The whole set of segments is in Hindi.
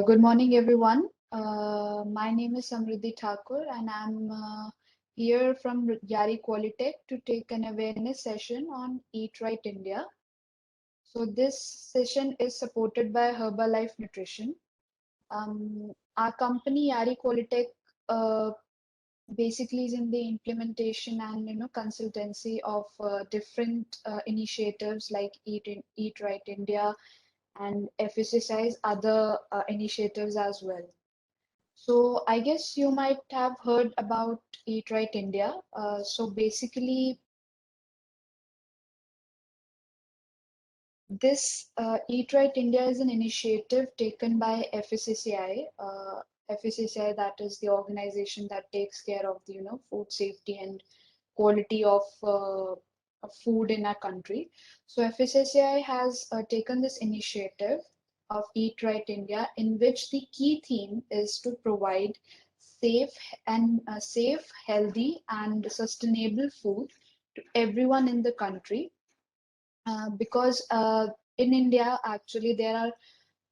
Good morning, everyone. My name is Samriddhi Thakur, and I'm here from Yari Qualitech to take an awareness session on Eat Right India. So, this session is supported by Herbalife Nutrition. Our company, Yari Qualitech, uh, basically is in the implementation and consultancy of different initiatives like Eat Right India and FSSI's other initiatives as well. So I guess you might have heard about Eat Right India. So basically, this Eat Right India is an initiative taken by FSSAI. FSSAI, that is the organization that takes care of the food safety and quality of food in our country. So FSSAI has taken this initiative of Eat Right India, in which the key theme is to provide safe safe, healthy, and sustainable food to everyone in the country. Because in India, actually, there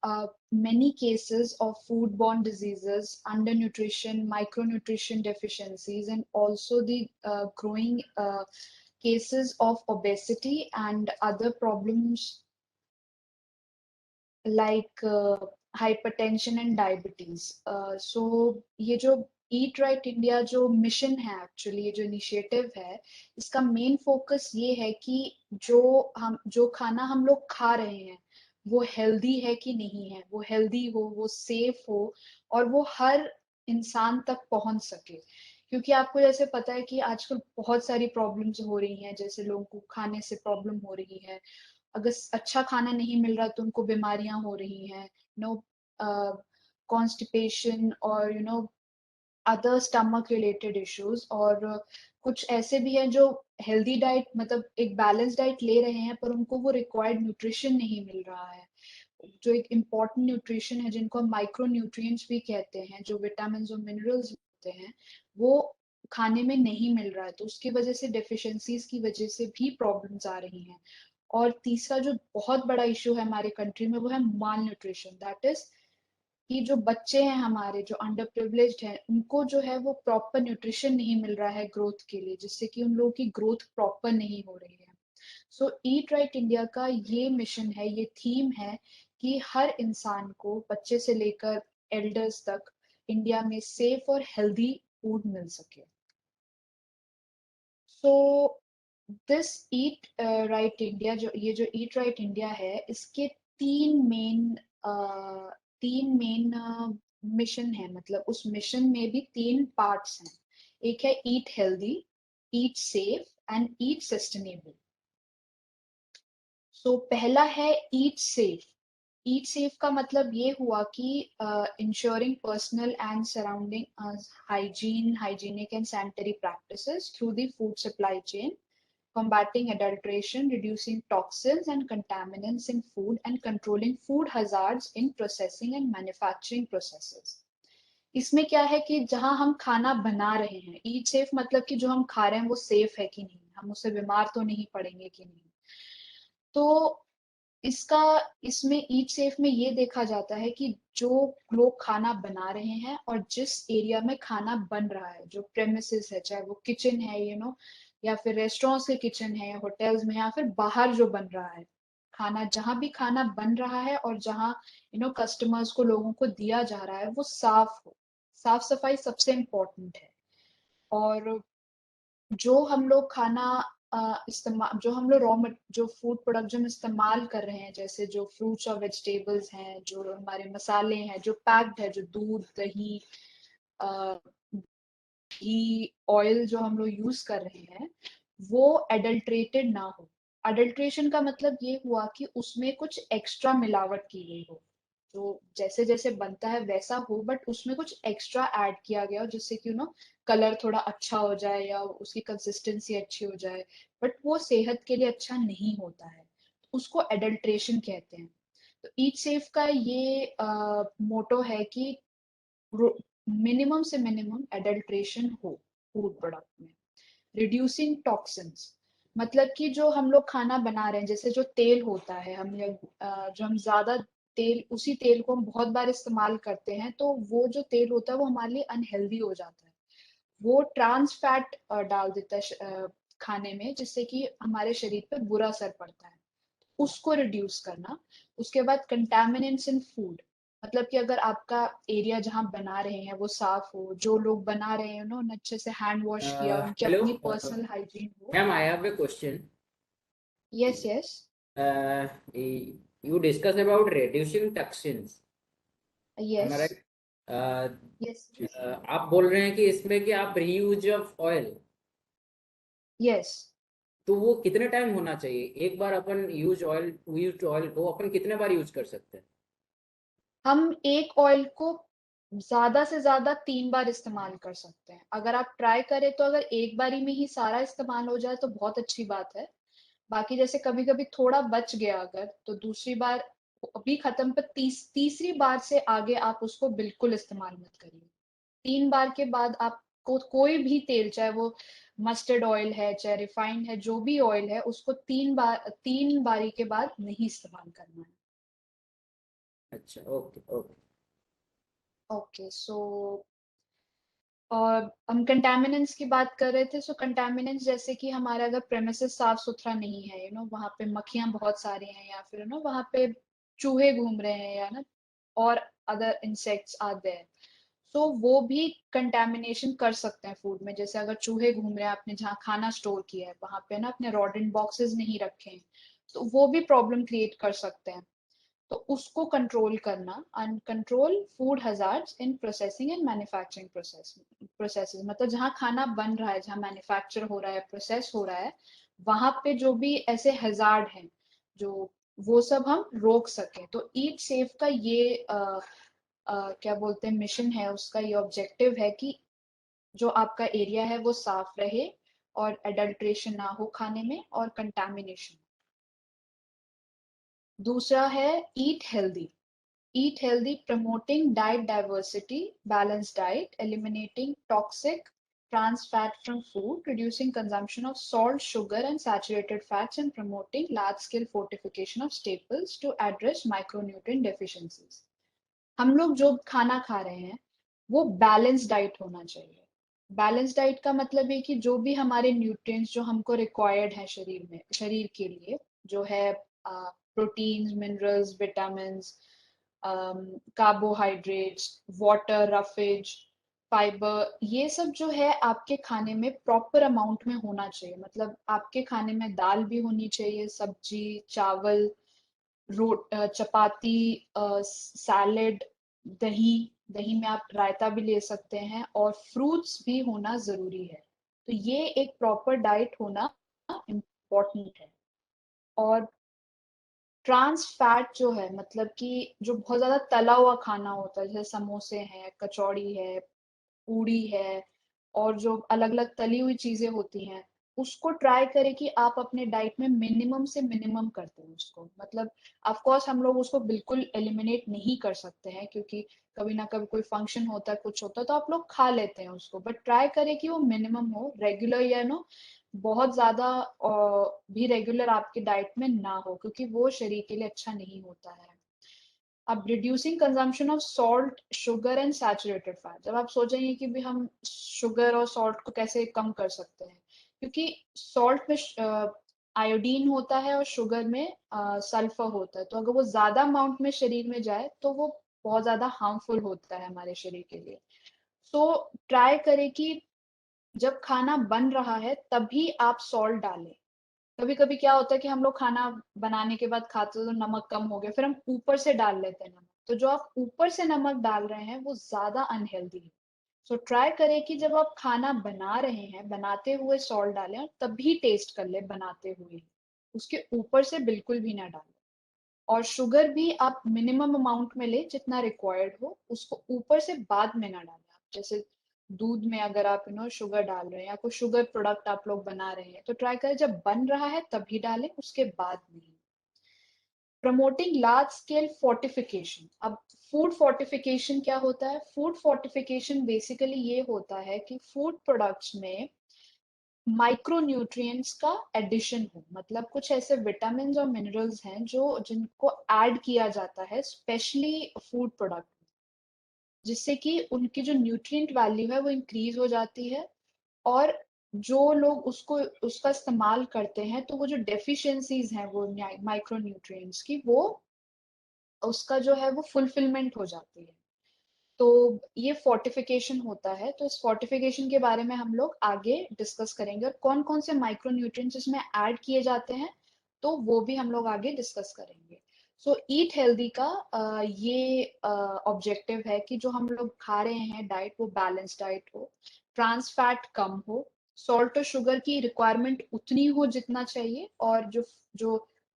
are many cases of foodborne diseases, undernutrition, micronutrition deficiencies, and also the growing cases of obesity and other problems like hypertension and diabetes. So ये जो Eat Right India जो मिशन है, एक्चुअली ये जो इनिशिएटिव है, इसका मेन फोकस ये है कि जो खाना हम लोग खा रहे हैं वो हेल्दी है कि नहीं है, वो हेल्दी हो, वो सेफ हो, और वो हर इंसान तक पहुंच सके। क्योंकि आपको जैसे पता है कि आजकल बहुत सारी प्रॉब्लम्स हो रही हैं, जैसे लोगों को खाने से प्रॉब्लम हो रही है, अगर अच्छा खाना नहीं मिल रहा तो उनको बीमारियां हो रही हैं, नो कॉन्स्टिपेशन और अदर स्टमक रिलेटेड इश्यूज। और कुछ ऐसे भी हैं जो हेल्दी डाइट, मतलब एक बैलेंस डाइट ले रहे हैं, पर उनको वो रिक्वायर्ड न्यूट्रिशन नहीं मिल रहा है, जो एक इम्पॉर्टेंट न्यूट्रिशन है जिनको हम माइक्रो न्यूट्रिएंट्स भी कहते हैं, जो विटामिन और मिनरल्स होते हैं, वो खाने में नहीं मिल रहा है, तो उसकी वजह से डेफिशिएंसीज की वजह से भी प्रॉब्लम्स आ रही हैं। और तीसरा जो बहुत बड़ा इशू है हमारे कंट्री में, वो है माल न्यूट्रिशन। दैट इज कि जो बच्चे हैं हमारे, जो अंडर प्रिविलेज्ड हैं, उनको जो है वो प्रॉपर न्यूट्रिशन नहीं मिल रहा है ग्रोथ के लिए, जिससे कि उन लोगों की ग्रोथ प्रॉपर नहीं हो रही है। सो ईट राइट इंडिया का ये मिशन है, ये थीम है कि हर इंसान को, बच्चे से लेकर एल्डर्स तक, इंडिया में सेफ और हेल्दी फूड मिल सके। So this eat right India, जो ईट राइट इंडिया है, इसके तीन मेन मिशन है। मतलब उस मिशन में भी तीन पार्ट्स हैं। एक है eat healthy, eat safe and eat sustainable. So पहला है ईट सेफ। ईट सेफ का मतलब ये हुआ कि ensuring personal and surrounding hygienic and sanitary practices through the food supply chain, combating adulteration, reducing toxins and contaminants in food, and controlling food hazards in processing and manufacturing processes. इसमें क्या है कि जहां हम खाना बना रहे हैं, ईट सेफ मतलब कि जो हम खा रहे हैं वो सेफ है कि नहीं, हम उससे बीमार तो नहीं पड़ेंगे कि नहीं। तो इसका इसमें ईट सेफ में ये देखा जाता है कि जो लोग खाना बना रहे हैं और जिस एरिया में खाना बन रहा है, जो प्रेमिसेस है, चाहे वो किचन है, या फिर रेस्टोरेंट्स के किचन है, या होटल्स में, या फिर बाहर जो बन रहा है खाना, जहां भी खाना बन रहा है और जहां कस्टमर्स को, लोगों को दिया जा रहा है, वो साफ हो। साफ सफाई सबसे इम्पोर्टेंट है। और जो हम लोग खाना इस्तेमाल, जो हम लोग जो फूड प्रोडक्ट जो हम इस्तेमाल कर रहे हैं, जैसे जो फ्रूट्स और वेजिटेबल्स हैं, जो हमारे मसाले हैं, जो पैक्ड है, जो दूध, दही, घी, ऑयल जो हम लोग यूज कर रहे हैं, वो एडल्ट्रेटेड ना हो। अडल्ट्रेशन का मतलब ये हुआ कि उसमें कुछ एक्स्ट्रा मिलावट की गई हो, जो जैसे जैसे बनता है वैसा हो, बट उसमें कुछ एक्स्ट्रा ऐड किया गया हो, जिससे कि कलर थोड़ा अच्छा हो जाए या उसकी कंसिस्टेंसी अच्छी हो जाए, बट वो सेहत के लिए अच्छा नहीं होता है, तो उसको एडल्ट्रेशन कहते हैं। तो ईट सेफ का ये मोटो है कि मिनिमम से मिनिमम एडल्ट्रेशन हो फूड प्रोडक्ट में। रिड्यूसिंग टॉक्सिन्स मतलब कि जो हम लोग खाना बना रहे हैं, जैसे जो तेल होता है, हम लोग जो हम ज्यादा तेल, उसी तेल को हम बहुत बार इस्तेमाल करते हैं, तो वो जो तेल होता है वो हमारे लिए अनहेल्दी हो जाता है। वो ट्रांस फैट डाल देता है खाने में, जिससे कि हमारे शरीर पे बुरा असर पड़ता है। उसको रिड्यूस करना। उसके बाद कंटेमिनेंट्स इन फूड, मतलब कि अगर आपका एरिया जहाँ बना रहे हैं वो साफ हो, जो लोग बना रहे हैं उन्होंने अच्छे से हैंड वॉश किया, उनकी Hello, अपनी पर्सनल हाइजीन हो। ma'am. I have a question. Yes yes. You discussed about reducing toxins. Am I yes right? Uh, yes आप बोल रहे हैं कि इसमें कि आप रीयूज ऑफ ऑयल, यस। तो वो कितने टाइम होना चाहिए? एक बार अपन यूज ऑयल को अपन कितने बार यूज कर सकते हैं? हम एक ऑयल को ज्यादा से ज्यादा 3 बार इस्तेमाल कर सकते हैं। अगर आप ट्राई करें तो अगर एक बारी में ही सारा इस्तेमाल हो जाए तो बहुत अच्छी बात है। बाकी जैसे कभी कभी थोड़ा बच गया अगर, तो दूसरी बार अभी खत्म, पर तीसरी बार से आगे आप उसको बिल्कुल इस्तेमाल मत करिए। 3 बार के बाद आपको कोई भी तेल, चाहे वो मस्टर्ड ऑयल है चाहे रिफाइंड है, जो भी ऑयल है, उसको 3 बारी के बाद नहीं इस्तेमाल करना है। अच्छा, ओके ओके। ओके सो, और हम कंटेमिनेंट्स की बात कर रहे थे। सो कंटेमिनेंट्स जैसे कि हमारा अगर प्रेमिसेस साफ सुथरा नहीं है, वहां पे मक्खियां बहुत सारी हैं, या फिर वहां पे चूहे घूम रहे हैं, या और अदर इंसेक्ट्स आते हैं, सो वो भी कंटेमिनेशन कर सकते हैं फूड में। जैसे अगर चूहे घूम रहे हैं, आपने जहाँ खाना स्टोर किया है वहां पे अपने रोडेंट बॉक्सेस नहीं रखे हैं, तो वो भी प्रॉब्लम क्रिएट कर सकते हैं। तो उसको कंट्रोल करना, and control food hazards in processing and manufacturing processes, मतलब जहाँ खाना बन रहा है, जहाँ मैन्युफैक्चर हो रहा है, प्रोसेस हो रहा है, वहां पे जो भी ऐसे हजार्ड हैं, जो वो सब हम रोक सकें। तो ईट सेफ का ये क्या बोलते हैं, मिशन है उसका, ये ऑब्जेक्टिव है कि जो आपका एरिया है वो साफ रहे, और एडल्ट्रेशन ना हो खाने में, और कंटामिनेशन। दूसरा है eat healthy. Eat healthy, promoting diet diversity, balanced diet, eliminating toxic trans fat from food, reducing consumption of salt, sugar, and saturated fats, and promoting large-scale fortification of staples to address micronutrient deficiencies. हम लोग जो खाना खा रहे हैं वो बैलेंस डाइट होना चाहिए। बैलेंस डाइट का मतलब है कि जो भी हमारे न्यूट्रिएंट्स जो हमको रिक्वायर्ड है शरीर में, शरीर के लिए, जो है proteins, minerals, vitamin, carbohydrates, water, roughage, fibre, ये सब जो है आपके खाने में प्रॉपर अमाउंट में होना चाहिए। मतलब आपके खाने में दाल भी होनी चाहिए, सब्जी, चावल, चपाती, सैलेड, दही, दही में आप रायता भी ले सकते हैं, और फ्रूट्स भी होना जरूरी है। तो ये एक प्रॉपर डाइट होना इम्पोर्टेंट है। और ट्रांस फैट जो है, मतलब कि जो बहुत ज्यादा तला हुआ खाना होता है, जैसे समोसे हैं, कचौड़ी है, पूड़ी है, और जो अलग अलग तली हुई चीजें होती हैं, उसको ट्राई करें कि आप अपने डाइट में मिनिमम से मिनिमम करते हैं उसको। मतलब ऑफ कोर्स हम लोग उसको बिल्कुल एलिमिनेट नहीं कर सकते हैं, क्योंकि कभी ना कभी कोई फंक्शन होता है, कुछ होता है, तो आप लोग खा लेते हैं उसको, बट ट्राई करें कि वो मिनिमम हो, रेगुलर, या बहुत ज्यादा भी रेगुलर आपकी डाइट में ना हो, क्योंकि वो शरीर के लिए अच्छा नहीं होता है। अब reducing consumption of salt, sugar and saturated fat, जब आप सोचेंगे कि भी हम शुगर और सॉल्ट को कैसे कम कर सकते हैं, क्योंकि सॉल्ट में आयोडीन होता है और शुगर में सल्फर होता है, तो अगर वो ज्यादा अमाउंट में शरीर में जाए तो वो बहुत ज्यादा हार्मफुल होता है हमारे शरीर के लिए। सो ट्राई करें कि जब खाना बन रहा है तभी आप सॉल्ट डालें। कभी कभी क्या होता है कि हम लोग खाना बनाने के बाद खाते हैं तो नमक कम हो गया, फिर हम ऊपर से डाल लेते हैं नमक, तो जो आप ऊपर से नमक डाल रहे हैं वो ज्यादा अनहेल्दी है। सो ट्राई करें कि जब आप खाना बना रहे हैं, बनाते हुए सॉल्ट डालें, और तभी टेस्ट कर ले बनाते हुए, उसके ऊपर से बिल्कुल भी ना डालें। और शुगर भी आप मिनिमम अमाउंट में ले, जितना रिक्वायर्ड हो, उसको ऊपर से बाद में ना डालें। आप जैसे दूध में अगर आप शुगर डाल रहे हैं, या कोई शुगर प्रोडक्ट आप लोग बना रहे हैं, तो ट्राई करें जब बन रहा है तभी डालें, उसके बाद नहीं। Promoting large scale fortification. अब फूड फोर्टिफिकेशन क्या होता है? फूड फोर्टिफिकेशन बेसिकली ये होता है कि फूड प्रोडक्ट्स में माइक्रो न्यूट्रिएंट्स का एडिशन हो, मतलब कुछ ऐसे विटामिन और मिनरल्स हैं जो जिनको ऐड किया जाता है स्पेशली फूड प्रोडक्ट, जिससे कि उनकी जो न्यूट्रिएंट वैल्यू है वो इंक्रीज हो जाती है। और जो लोग उसको उसका इस्तेमाल करते हैं तो वो जो डेफिशिएंसीज हैं वो माइक्रो न्यूट्रिएंट्स की, वो उसका जो है वो फुलफिलमेंट हो जाती है। तो ये फोर्टिफिकेशन होता है, तो इस फोर्टिफिकेशन के बारे में हम लोग आगे डिस्कस करेंगे, और कौन कौन से माइक्रो न्यूट्रिएंट्स इसमें ऐड किए जाते हैं तो वो भी हम लोग आगे डिस्कस करेंगे। सो ईट हेल्दी का ये ऑब्जेक्टिव है कि जो हम लोग खा रहे हैं डाइट वो बैलेंस डाइट हो, ट्रांस फैट कम हो, सॉल्ट और शुगर की रिक्वायरमेंट उतनी हो जितना चाहिए, और जो जो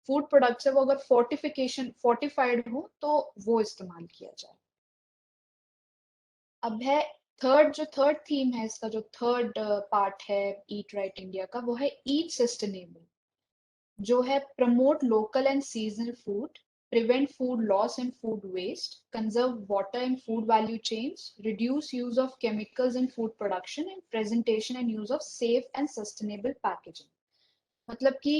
फूड प्रोडक्ट्स है वो अगर फोर्टिफाइड हो तो वो इस्तेमाल किया जाए। अब है जो थर्ड थीम है इसका, जो थर्ड पार्ट है ईट राइट इंडिया का, वो है ईट सस्टेनेबल, जो है promote local and seasonal food, prevent food loss and food waste, conserve water and food value chains, reduce use of chemicals in food production, and presentation and use of safe and sustainable packaging। मतलब कि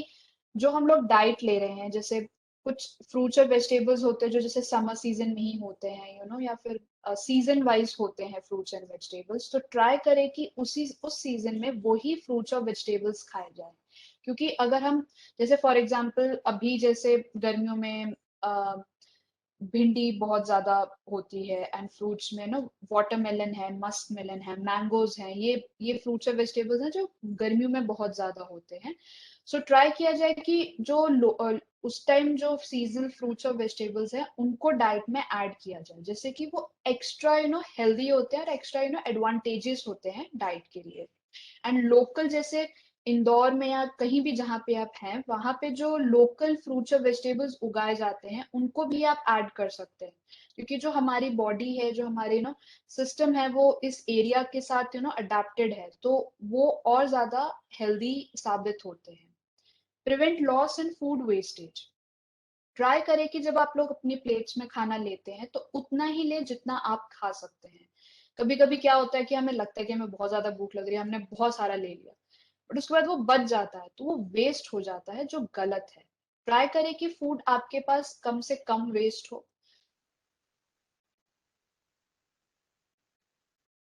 जो हम लोग डाइट ले रहे हैं, जैसे कुछ फ्रूट्स और वेजिटेबल्स होते हैं जो जैसे समर सीजन में ही होते हैं, या फिर सीजन वाइज होते हैं फ्रूट्स एंड वेजिटेबल्स, तो ट्राई करें कि उस सीजन में वही फ्रूट्स और वेजिटेबल्स खाए जाए। क्योंकि अगर हम, जैसे फॉर एग्जांपल अभी जैसे गर्मियों में भिंडी बहुत ज्यादा होती है, एंड फ्रूट्स में वाटरमेलन है, मस्क मेलन है, मैंगोज हैं, ये फ्रूट्स और वेजिटेबल्स हैं जो गर्मियों में बहुत ज्यादा होते हैं। सो ट्राई किया जाए कि उस टाइम जो सीजनल फ्रूट्स और वेजिटेबल्स हैं उनको डाइट में ऐड किया जाए, जैसे कि वो एक्स्ट्रा हेल्दी होते हैं और एक्स्ट्रा एडवांटेजेस होते हैं डाइट के लिए। एंड लोकल, जैसे इंदौर में या कहीं भी जहाँ पे आप हैं वहां पे जो लोकल फ्रूट्स और वेजिटेबल्स उगाए जाते हैं उनको भी आप ऐड कर सकते हैं, क्योंकि जो हमारी बॉडी है, जो हमारे सिस्टम है, वो इस एरिया के साथ अडेप्टेड है, तो वो और ज्यादा हेल्दी साबित होते हैं। Prevent loss in food wastage, try करें कि जब आप लोग अपनी प्लेट्स में खाना लेते हैं तो उतना ही ले जितना आप खा सकते हैं। कभी कभी क्या होता है कि हमें लगता है कि हमें बहुत ज्यादा भूख लग रही है, हमने बहुत सारा ले लिया, बट उसके बाद वो बच जाता है तो वो वेस्ट हो जाता है, जो गलत है। ट्राई करें कि फूड आपके पास कम से कम वेस्ट हो।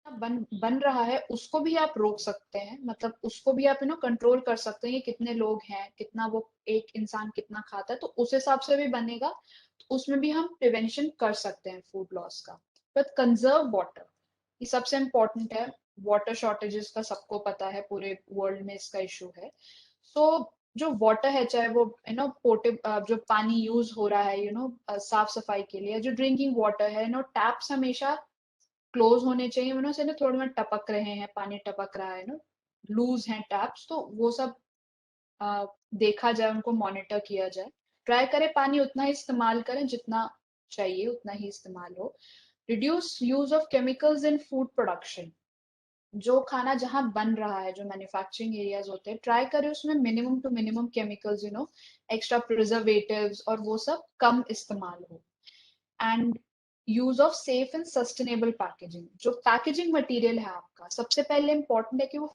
बन रहा है उसको भी आप रोक सकते हैं, मतलब उसको भी आप कंट्रोल कर सकते हैं कि कितने लोग हैं, कितना वो एक इंसान कितना खाता है, तो उस हिसाब से भी बनेगा, तो उसमें भी हम प्रिवेंशन कर सकते हैं फूड लॉस का। बट कंजर्व वाटर, ये सबसे इम्पोर्टेंट है। वाटर शॉर्टेजेस का सबको पता है, पूरे वर्ल्ड में इसका इशू है। सो जो वाटर है, चाहे वो पोर्टेब जो पानी यूज हो रहा है साफ सफाई के लिए, जो ड्रिंकिंग वाटर है, टैप्स हमेशा क्लोज होने चाहिए, से ना थोड़े में टपक रहे हैं, पानी टपक रहा है लूज हैं टैप्स, तो वो सब देखा जाए, उनको मॉनिटर किया जाए। ट्राई करें पानी उतना ही इस्तेमाल करें जितना चाहिए, उतना ही इस्तेमाल हो। Reduce use of chemicals in food production, जो खाना जहां बन रहा है, जो मैन्युफैक्चरिंग एरियाज होते हैं, ट्राई करें उसमें minimum to minimum chemicals, extra preservatives और वो सब कम इस्तेमाल हो। And use of safe and sustainable packaging, जो पैकेजिंग मटेरियल है आपका, सबसे पहले इंपॉर्टेंट है कि वो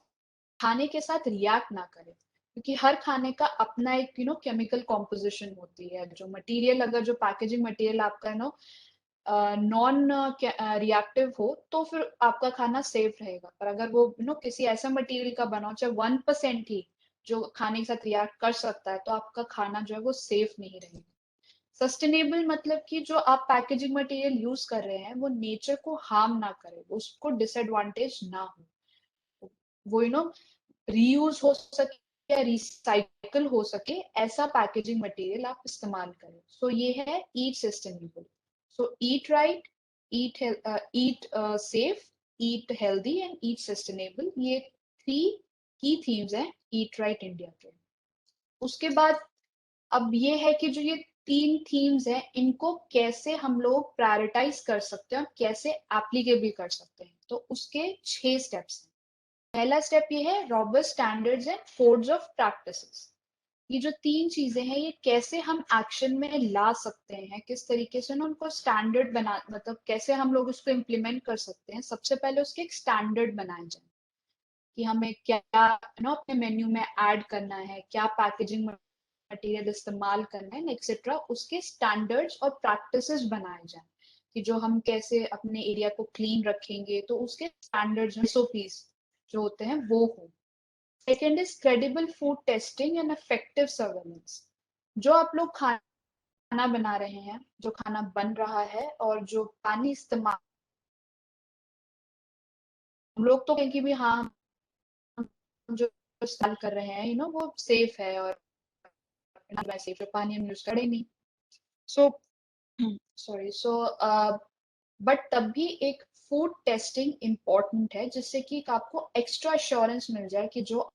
खाने के साथ रिएक्ट ना करे, क्योंकि हर खाने का अपना एक केमिकल कॉम्पोजिशन होती है। जो मटेरियल, अगर जो पैकेजिंग मटेरियल आपका नॉन रिएक्टिव हो तो फिर आपका खाना सेफ रहेगा, पर अगर वो किसी ऐसा मटेरियल का बना हो, चाहे 1% ही, जो खाने के साथ रिएक्ट कर सकता है, तो आपका खाना जो है वो सेफ नहीं रहेगा। सस्टेनेबल मतलब कि जो आप पैकेजिंग मटेरियल यूज कर रहे हैं वो नेचर को हार्म ना करे, वो उसको डिसएडवांटेज ना हो, वो रीयूज हो सके या रिसाइकल हो सके, ऐसा पैकेजिंग मटेरियल आप इस्तेमाल करें। सो ये है eat sustainable. So eat right, eat safe, eat healthy and eat sustainable, ये 3 की थीम्स हैं ईट राइट इंडिया के। उसके बाद अब ये है कि जो ये 3 थीम्स हैं इनको कैसे हम लोग प्रायोरिटाइज कर सकते हैं और कैसे एप्लीकेबल भी कर सकते हैं, तो उसके 6 स्टेप्स हैं। पहला स्टेप ये है robust standards and codes of practices. ये जो 3 चीजें हैं ये कैसे हम एक्शन में ला सकते हैं, किस तरीके से ना उनको स्टैंडर्ड बना, मतलब कैसे हम लोग उसको इम्प्लीमेंट कर सकते हैं। सबसे पहले उसके एक स्टैंडर्ड बनाए जाए। कि हमें क्या अपने मेन्यू में ऐड करना है, क्या पैकेजिंग मटेरियल इस्तेमाल करना है एक्सेट्रा, उसके स्टैंडर्ड्स और प्रैक्टिसेस बनाए जाए कि जो हम कैसे अपने एरिया को क्लीन रखेंगे, तो उसके स्टैंडर्ड्स एसओपीज जो होते हैं वो हो। Second is credible food testing and effective surveillance. जो आप लोग खाना बना रहे हैं, जो खाना बन रहा है और जो पानी इस्तेमाल, हम लोग तो कहें कि भी हाँ हम जो इस्तेमाल कर रहे हैं वो सेफ है और सेफ है, पानी हम यूज करें नहीं। सो सॉरी सो बट तब भी एक फूड टेस्टिंग इम्पोर्टेंट है, जिससे कि आपको एक्स्ट्रा अश्योरेंस मिल जाए कि जो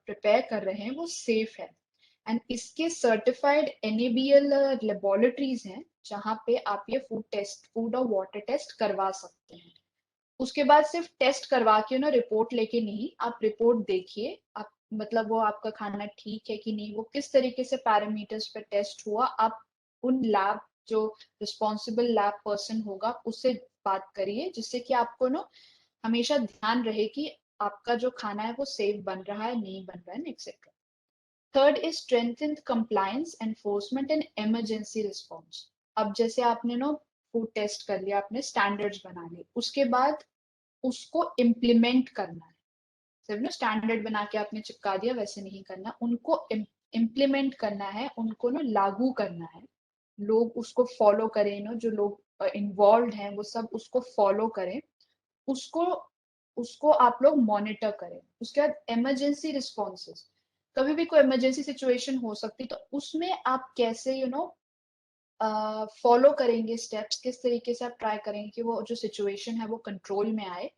प्रिपेयर कर रहे हैं वो सेफ है। एंड इसके सर्टिफाइड एनएबीएल लेबोरेटरीज हैं जहाँ पे आप ये फूड और वाटर टेस्ट करवा सकते हैं। उसके बाद सिर्फ टेस्ट करवा के रिपोर्ट लेके नहीं, आप रिपोर्ट देखिए, आप मतलब वो आपका खाना ठीक है कि नहीं, वो किस तरीके से पैरामीटर्स पे टेस्ट हुआ, आप उन लैब जो रिस्पॉन्सिबल लैब पर्सन होगा उससे बात करिए, जिससे कि आपको हमेशा ध्यान रहे कि आपका जो खाना है वो सेफ बन रहा है नहीं बन रहा है etcetera. Third is strengthened compliance enforcement and emergency response. अब जैसे आपने फूड टेस्ट कर लिया, आपने स्टैंडर्ड्स बना लिए, उसके बाद उसको इम्प्लीमेंट करना है। सिर्फ स्टैंडर्ड बना के आपने चिपका दिया वैसे नहीं करना, उनको इम्प्लीमेंट करना है, उनको लागू करना है, लोग उसको फॉलो करें, जो लोग इन्वॉल्व हैं वो सब उसको फॉलो करें, उसको उसको आप लोग मॉनिटर करें। उसके बाद इमरजेंसी रिस्पॉन्सेस, कभी भी कोई इमरजेंसी सिचुएशन हो सकती, तो उसमें आप कैसे फॉलो करेंगे स्टेप्स, किस तरीके से आप ट्राई करेंगे कि वो जो सिचुएशन है वो कंट्रोल में आए।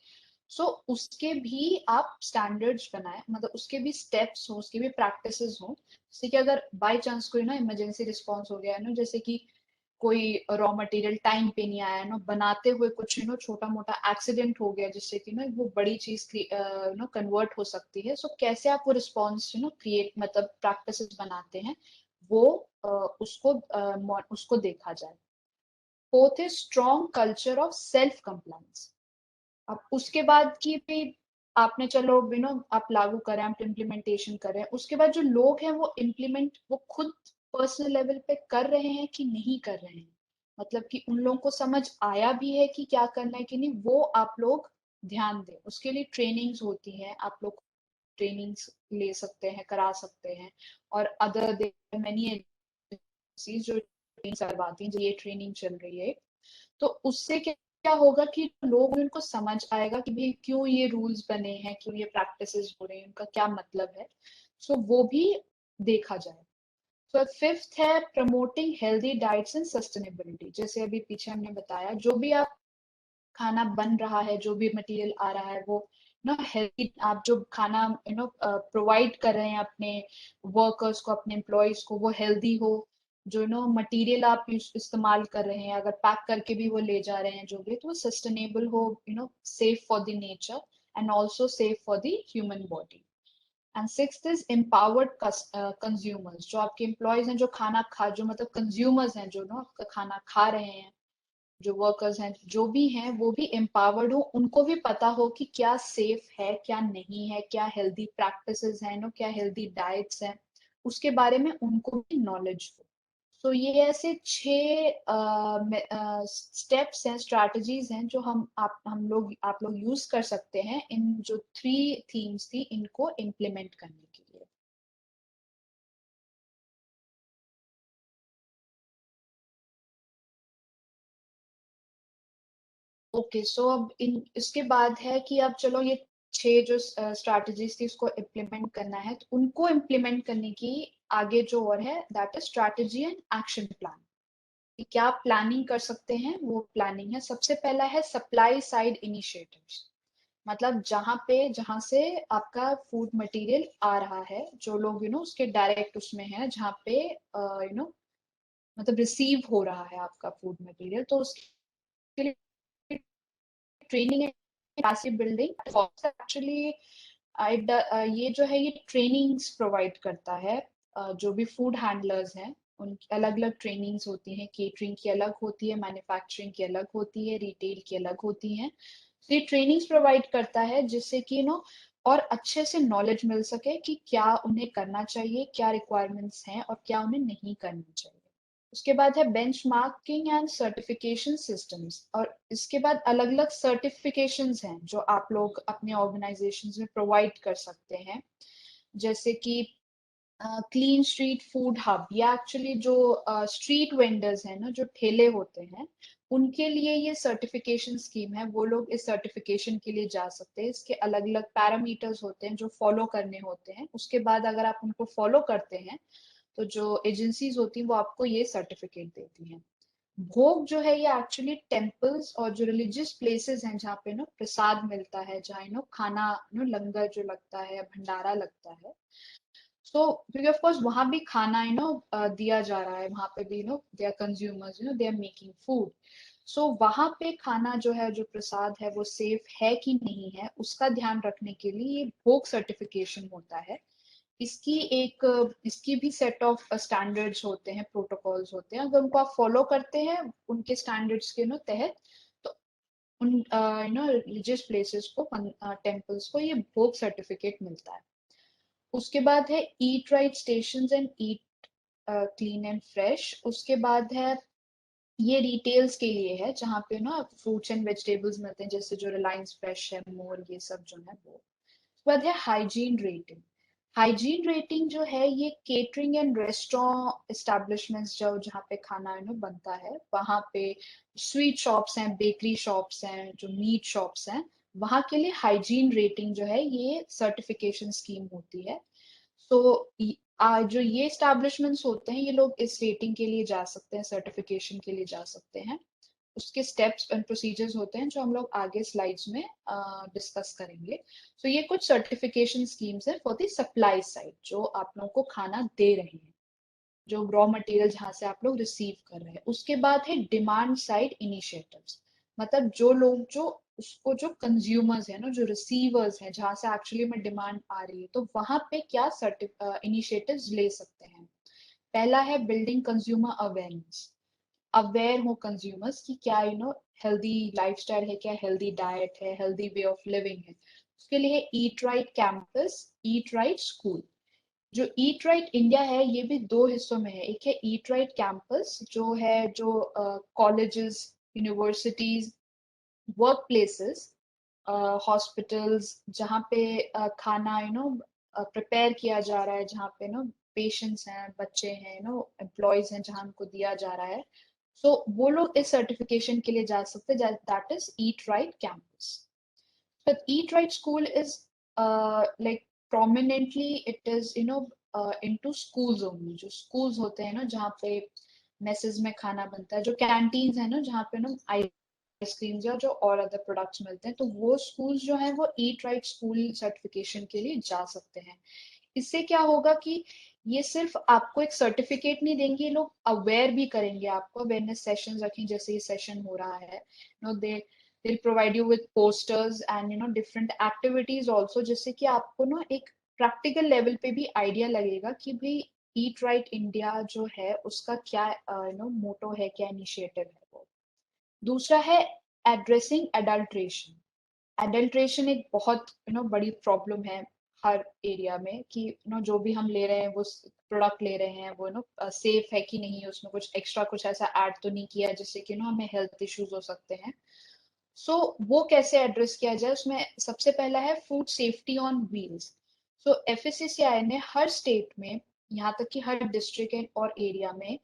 सो उसके भी आप स्टैंडर्ड्स बनाए, मतलब उसके भी स्टेप्स हो, उसके भी प्रैक्टिसेस हो, जैसे कि अगर बाय चांस कोई इमरजेंसी रिस्पॉन्स हो गया है जैसे कि कोई रॉ मटेरियल टाइम पे नहीं आया बनाते हुए कुछ छोटा मोटा एक्सीडेंट हो गया, जिससे कि वो बड़ी चीज कन्वर्ट हो सकती है। सो कैसे आप वो रिस्पॉन्स क्रिएट मतलब प्रैक्टिसेस बनाते हैं, वो उसको देखा जाए। Fourth is strong culture of self compliance. अब उसके बाद की भी आपने चलो आप लागू करें, आप इम्प्लीमेंटेशन करें, उसके बाद जो लोग हैं वो इम्प्लीमेंट वो खुद पर्सनल लेवल पे कर रहे हैं कि नहीं कर रहे हैं, मतलब कि उन लोगों को समझ आया भी है कि क्या करना है कि नहीं, वो आप लोग ध्यान दें। उसके लिए ट्रेनिंग्स होती हैं, आप लोग ट्रेनिंग्स ले सकते हैं, करा सकते हैं। और अदर मेनी एजेंसीज जो ट्रेनिंग करवाती हैं, जो ये ट्रेनिंग चल रही है, तो उससे क्या होगा कि लोग उनको समझ आएगा कि भाई क्यों ये रूल्स बने हैं, क्यों ये प्रैक्टिसेस हो रहे हैं, उनका क्या मतलब है। सो वो भी देखा जाए। तो फिफ्थ है promoting healthy diets and sustainability. जैसे अभी पीछे हमने बताया, जो भी आप खाना बन रहा है, जो भी मटेरियल आ रहा है, वो हेल्दी, आप जो खाना प्रोवाइड कर रहे हैं अपने वर्कर्स को, अपने एम्प्लॉयज को, वो हेल्दी हो। जो मटेरियल आप इस्तेमाल कर रहे हैं, अगर पैक करके भी वो ले जा रहे हैं जो भी, तो वो सस्टेनेबल हो, safe for the nature and also safe for the human body. And sixth is empowered consumers. जो आपके एम्प्लॉयज हैं, जो खाना खा जो मतलब कंज्यूमर्स हैं, जो आपका खाना खा रहे हैं, जो वर्कर्स हैं, जो भी हैं, वो भी एम्पावर्ड हो, उनको भी पता हो कि क्या सेफ है क्या नहीं है, क्या हेल्दी प्रैक्टिसेस हैं, क्या हेल्दी डाइट्स हैं, उसके बारे में उनको भी नॉलेज हो। तो ये ऐसे 6 स्टेप्स हैं, स्ट्रैटेजीज हैं, जो आप लोग यूज कर सकते हैं इन जो 3 थीम्स थी इनको इम्प्लीमेंट करने के लिए। ओके, सो अब इन इसके बाद है कि अब चलो ये 6 जो स्ट्रैटेजीज थी उसको इम्प्लीमेंट करना है, तो उनको इम्प्लीमेंट करने की आगे जो और है, that is strategy and action plan. कि क्या प्लानिंग कर सकते हैं, वो प्लानिंग है। सबसे पहला है सप्लाई साइड इनिशिएटिव्स। मतलब जहां से आपका फूड मटेरियल आ रहा है, जो लोग उसके डायरेक्ट उसमें है, जहाँ पे मतलब रिसीव हो रहा है आपका फूड मटेरियल, तो उसके लिए ट्रेनिंग है, कैपेसिटी बिल्डिंग एक्चुअली। ये जो है ये ट्रेनिंग्स प्रोवाइड करता है। जो भी फूड हैंडलर्स हैं उनकी अलग अलग ट्रेनिंग्स होती हैं, केटरिंग की अलग होती है, मैन्युफैक्चरिंग की अलग होती है, रिटेल की अलग होती हैं। ये ट्रेनिंग्स प्रोवाइड करता है जिससे कि और अच्छे से नॉलेज मिल सके कि क्या उन्हें करना चाहिए, क्या रिक्वायरमेंट्स हैं और क्या उन्हें नहीं करना चाहिए। उसके बाद है बेंचमार्किंग एंड सर्टिफिकेशन सिस्टम्स, और इसके बाद अलग अलग सर्टिफिकेशंस हैं जो आप लोग अपने ऑर्गेनाइजेशंस में प्रोवाइड कर सकते हैं, जैसे कि क्लीन स्ट्रीट फूड हब, या एक्चुअली जो स्ट्रीट वेंडर्स हैं ना, जो ठेले होते हैं, उनके लिए ये सर्टिफिकेशन स्कीम है। वो लोग इस सर्टिफिकेशन के लिए जा सकते हैं। इसके अलग अलग पैरामीटर्स होते हैं जो फॉलो करने होते हैं। उसके बाद अगर आप उनको फॉलो करते हैं तो जो एजेंसीज होती हैं वो आपको ये सर्टिफिकेट देती हैं। भोग जो है ये एक्चुअली टेम्पल्स और जो रिलीजियस प्लेसेस हैं जहाँ पे प्रसाद मिलता है, जहाँ खाना लंगर जो लगता है, भंडारा लगता है। सो क्योंकि ऑफ कोर्स वहां भी खाना दिया जा रहा है, वहां पे भी they are consumers, they are making food. So वहां पे खाना जो है, जो प्रसाद है, वो सेफ है कि नहीं है, उसका ध्यान रखने के लिए ये भोग सर्टिफिकेशन होता है। इसकी भी सेट ऑफ स्टैंडर्ड्स होते हैं, प्रोटोकॉल्स होते हैं। अगर उनको आप फॉलो करते हैं उनके स्टैंडर्ड्स के तहत, तो उन रिलीजियस प्लेसेस को, टेम्पल्स को ये भोग सर्टिफिकेट मिलता है। उसके बाद है eat right station and eat clean and fresh. उसके बाद है, ये रिटेल्स के लिए है जहाँ पे फ्रूट्स एंड वेजिटेबल्स मिलते हैं, जैसे जो रिलायंस फ्रेश है, मोर, ये सब जो है वो। उसके बाद है हाइजीन रेटिंग। हाइजीन रेटिंग जो है ये केटरिंग एंड रेस्टोरेंट एस्टेब्लिशमेंट्स जो जहाँ पे खाना बनता है, वहाँ पे स्वीट शॉप्स हैं, बेकरी शॉप्स हैं, जो मीट शॉप्स हैं, वहाँ के लिए हाइजीन रेटिंग जो है ये सर्टिफिकेशन स्कीम होती है। सो जो ये स्टैब्लिशमेंट्स होते हैं, ये लोग इस रेटिंग के लिए जा सकते हैं, सर्टिफिकेशन के लिए जा सकते हैं। उसके स्टेप्स एंड प्रोसीजर्स होते हैं जो हम लोग आगे स्लाइड्स में डिस्कस करेंगे। सो ये कुछ सर्टिफिकेशन स्कीम्स है फॉर द सप्लाई साइड, जो आप लोगों को खाना दे रहे हैं, जो रॉ मटेरियल जहाँ से आप लोग रिसीव कर रहे हैं। उसके बाद है डिमांड साइड इनिशिएटिव्स, मतलब जो लोग, जो उसको, जो कंज्यूमर्स है ना, जो रिसीवर्स हैं, जहाँ से एक्चुअली में डिमांड आ रही है, तो वहां पे क्या इनिशिएटिव्स ले सकते हैं। पहला है बिल्डिंग कंज्यूमर अवेयरनेस। अवेयर हो कंज्यूमर्स कि क्या हेल्दी लाइफस्टाइल है, क्या हेल्दी डाइट है, हेल्दी वे ऑफ लिविंग है। उसके लिए ईट right campus, eat right school. जो ईट राइट इंडिया है ये भी दो हिस्सों में है। एक है ईट राइट कैंपस, जो है जो colleges, universities, work places, hospitals, जहाँ पे खाना प्रिपेयर किया जा रहा है, जहाँ पे पेशेंट्स हैं, बच्चे हैं, एम्प्लॉयज हैं, जहाँ उनको दिया जा रहा है। सो वो लोग इस सर्टिफिकेशन के लिए जा सकते हैं, that is eat right campus. But Eat Right School is like prominently it is into schools only। जो schools होते हैं ना, जहाँ पे messes में खाना बनता है, जो canteens है ना, जहाँ पे आइसक्रीम्स या जो और अदर प्रोडक्ट्स मिलते हैं, तो वो schools जो है वो Eat Right School सर्टिफिकेशन के लिए जा सकते हैं। इससे क्या होगा कि ये सिर्फ आपको एक सर्टिफिकेट नहीं देंगे, ये लोग अवेयर भी करेंगे आपको। अवेयरनेस सेशंस रखें, जैसे ये सेशन हो रहा है, दे they'll provide you with posters and different activities also, जिससे कि आपको एक प्रैक्टिकल लेवल पे भी आइडिया लगेगा कि भाई ईट राइट इंडिया जो है उसका क्या मोटो है, क्या इनिशिएटिव है वो। दूसरा है एड्रेसिंग एडल्ट्रेशन। एडल्ट्रेशन एक बहुत बड़ी प्रॉब्लम है हर एरिया में, कि जो भी हम ले रहे हैं, वो प्रोडक्ट ले रहे हैं, वो सेफ है कि नहीं, उसमें कुछ एक्स्ट्रा कुछ ऐसा ऐड तो नहीं किया जिससे कि हमें हेल्थ इश्यूज हो सकते हैं। सो वो कैसे एड्रेस किया जाए, उसमें सबसे पहला है food safety on wheels. So FSCI ने हर स्टेट में, यहाँ तक कि हर डिस्ट्रिक्ट और एरिया में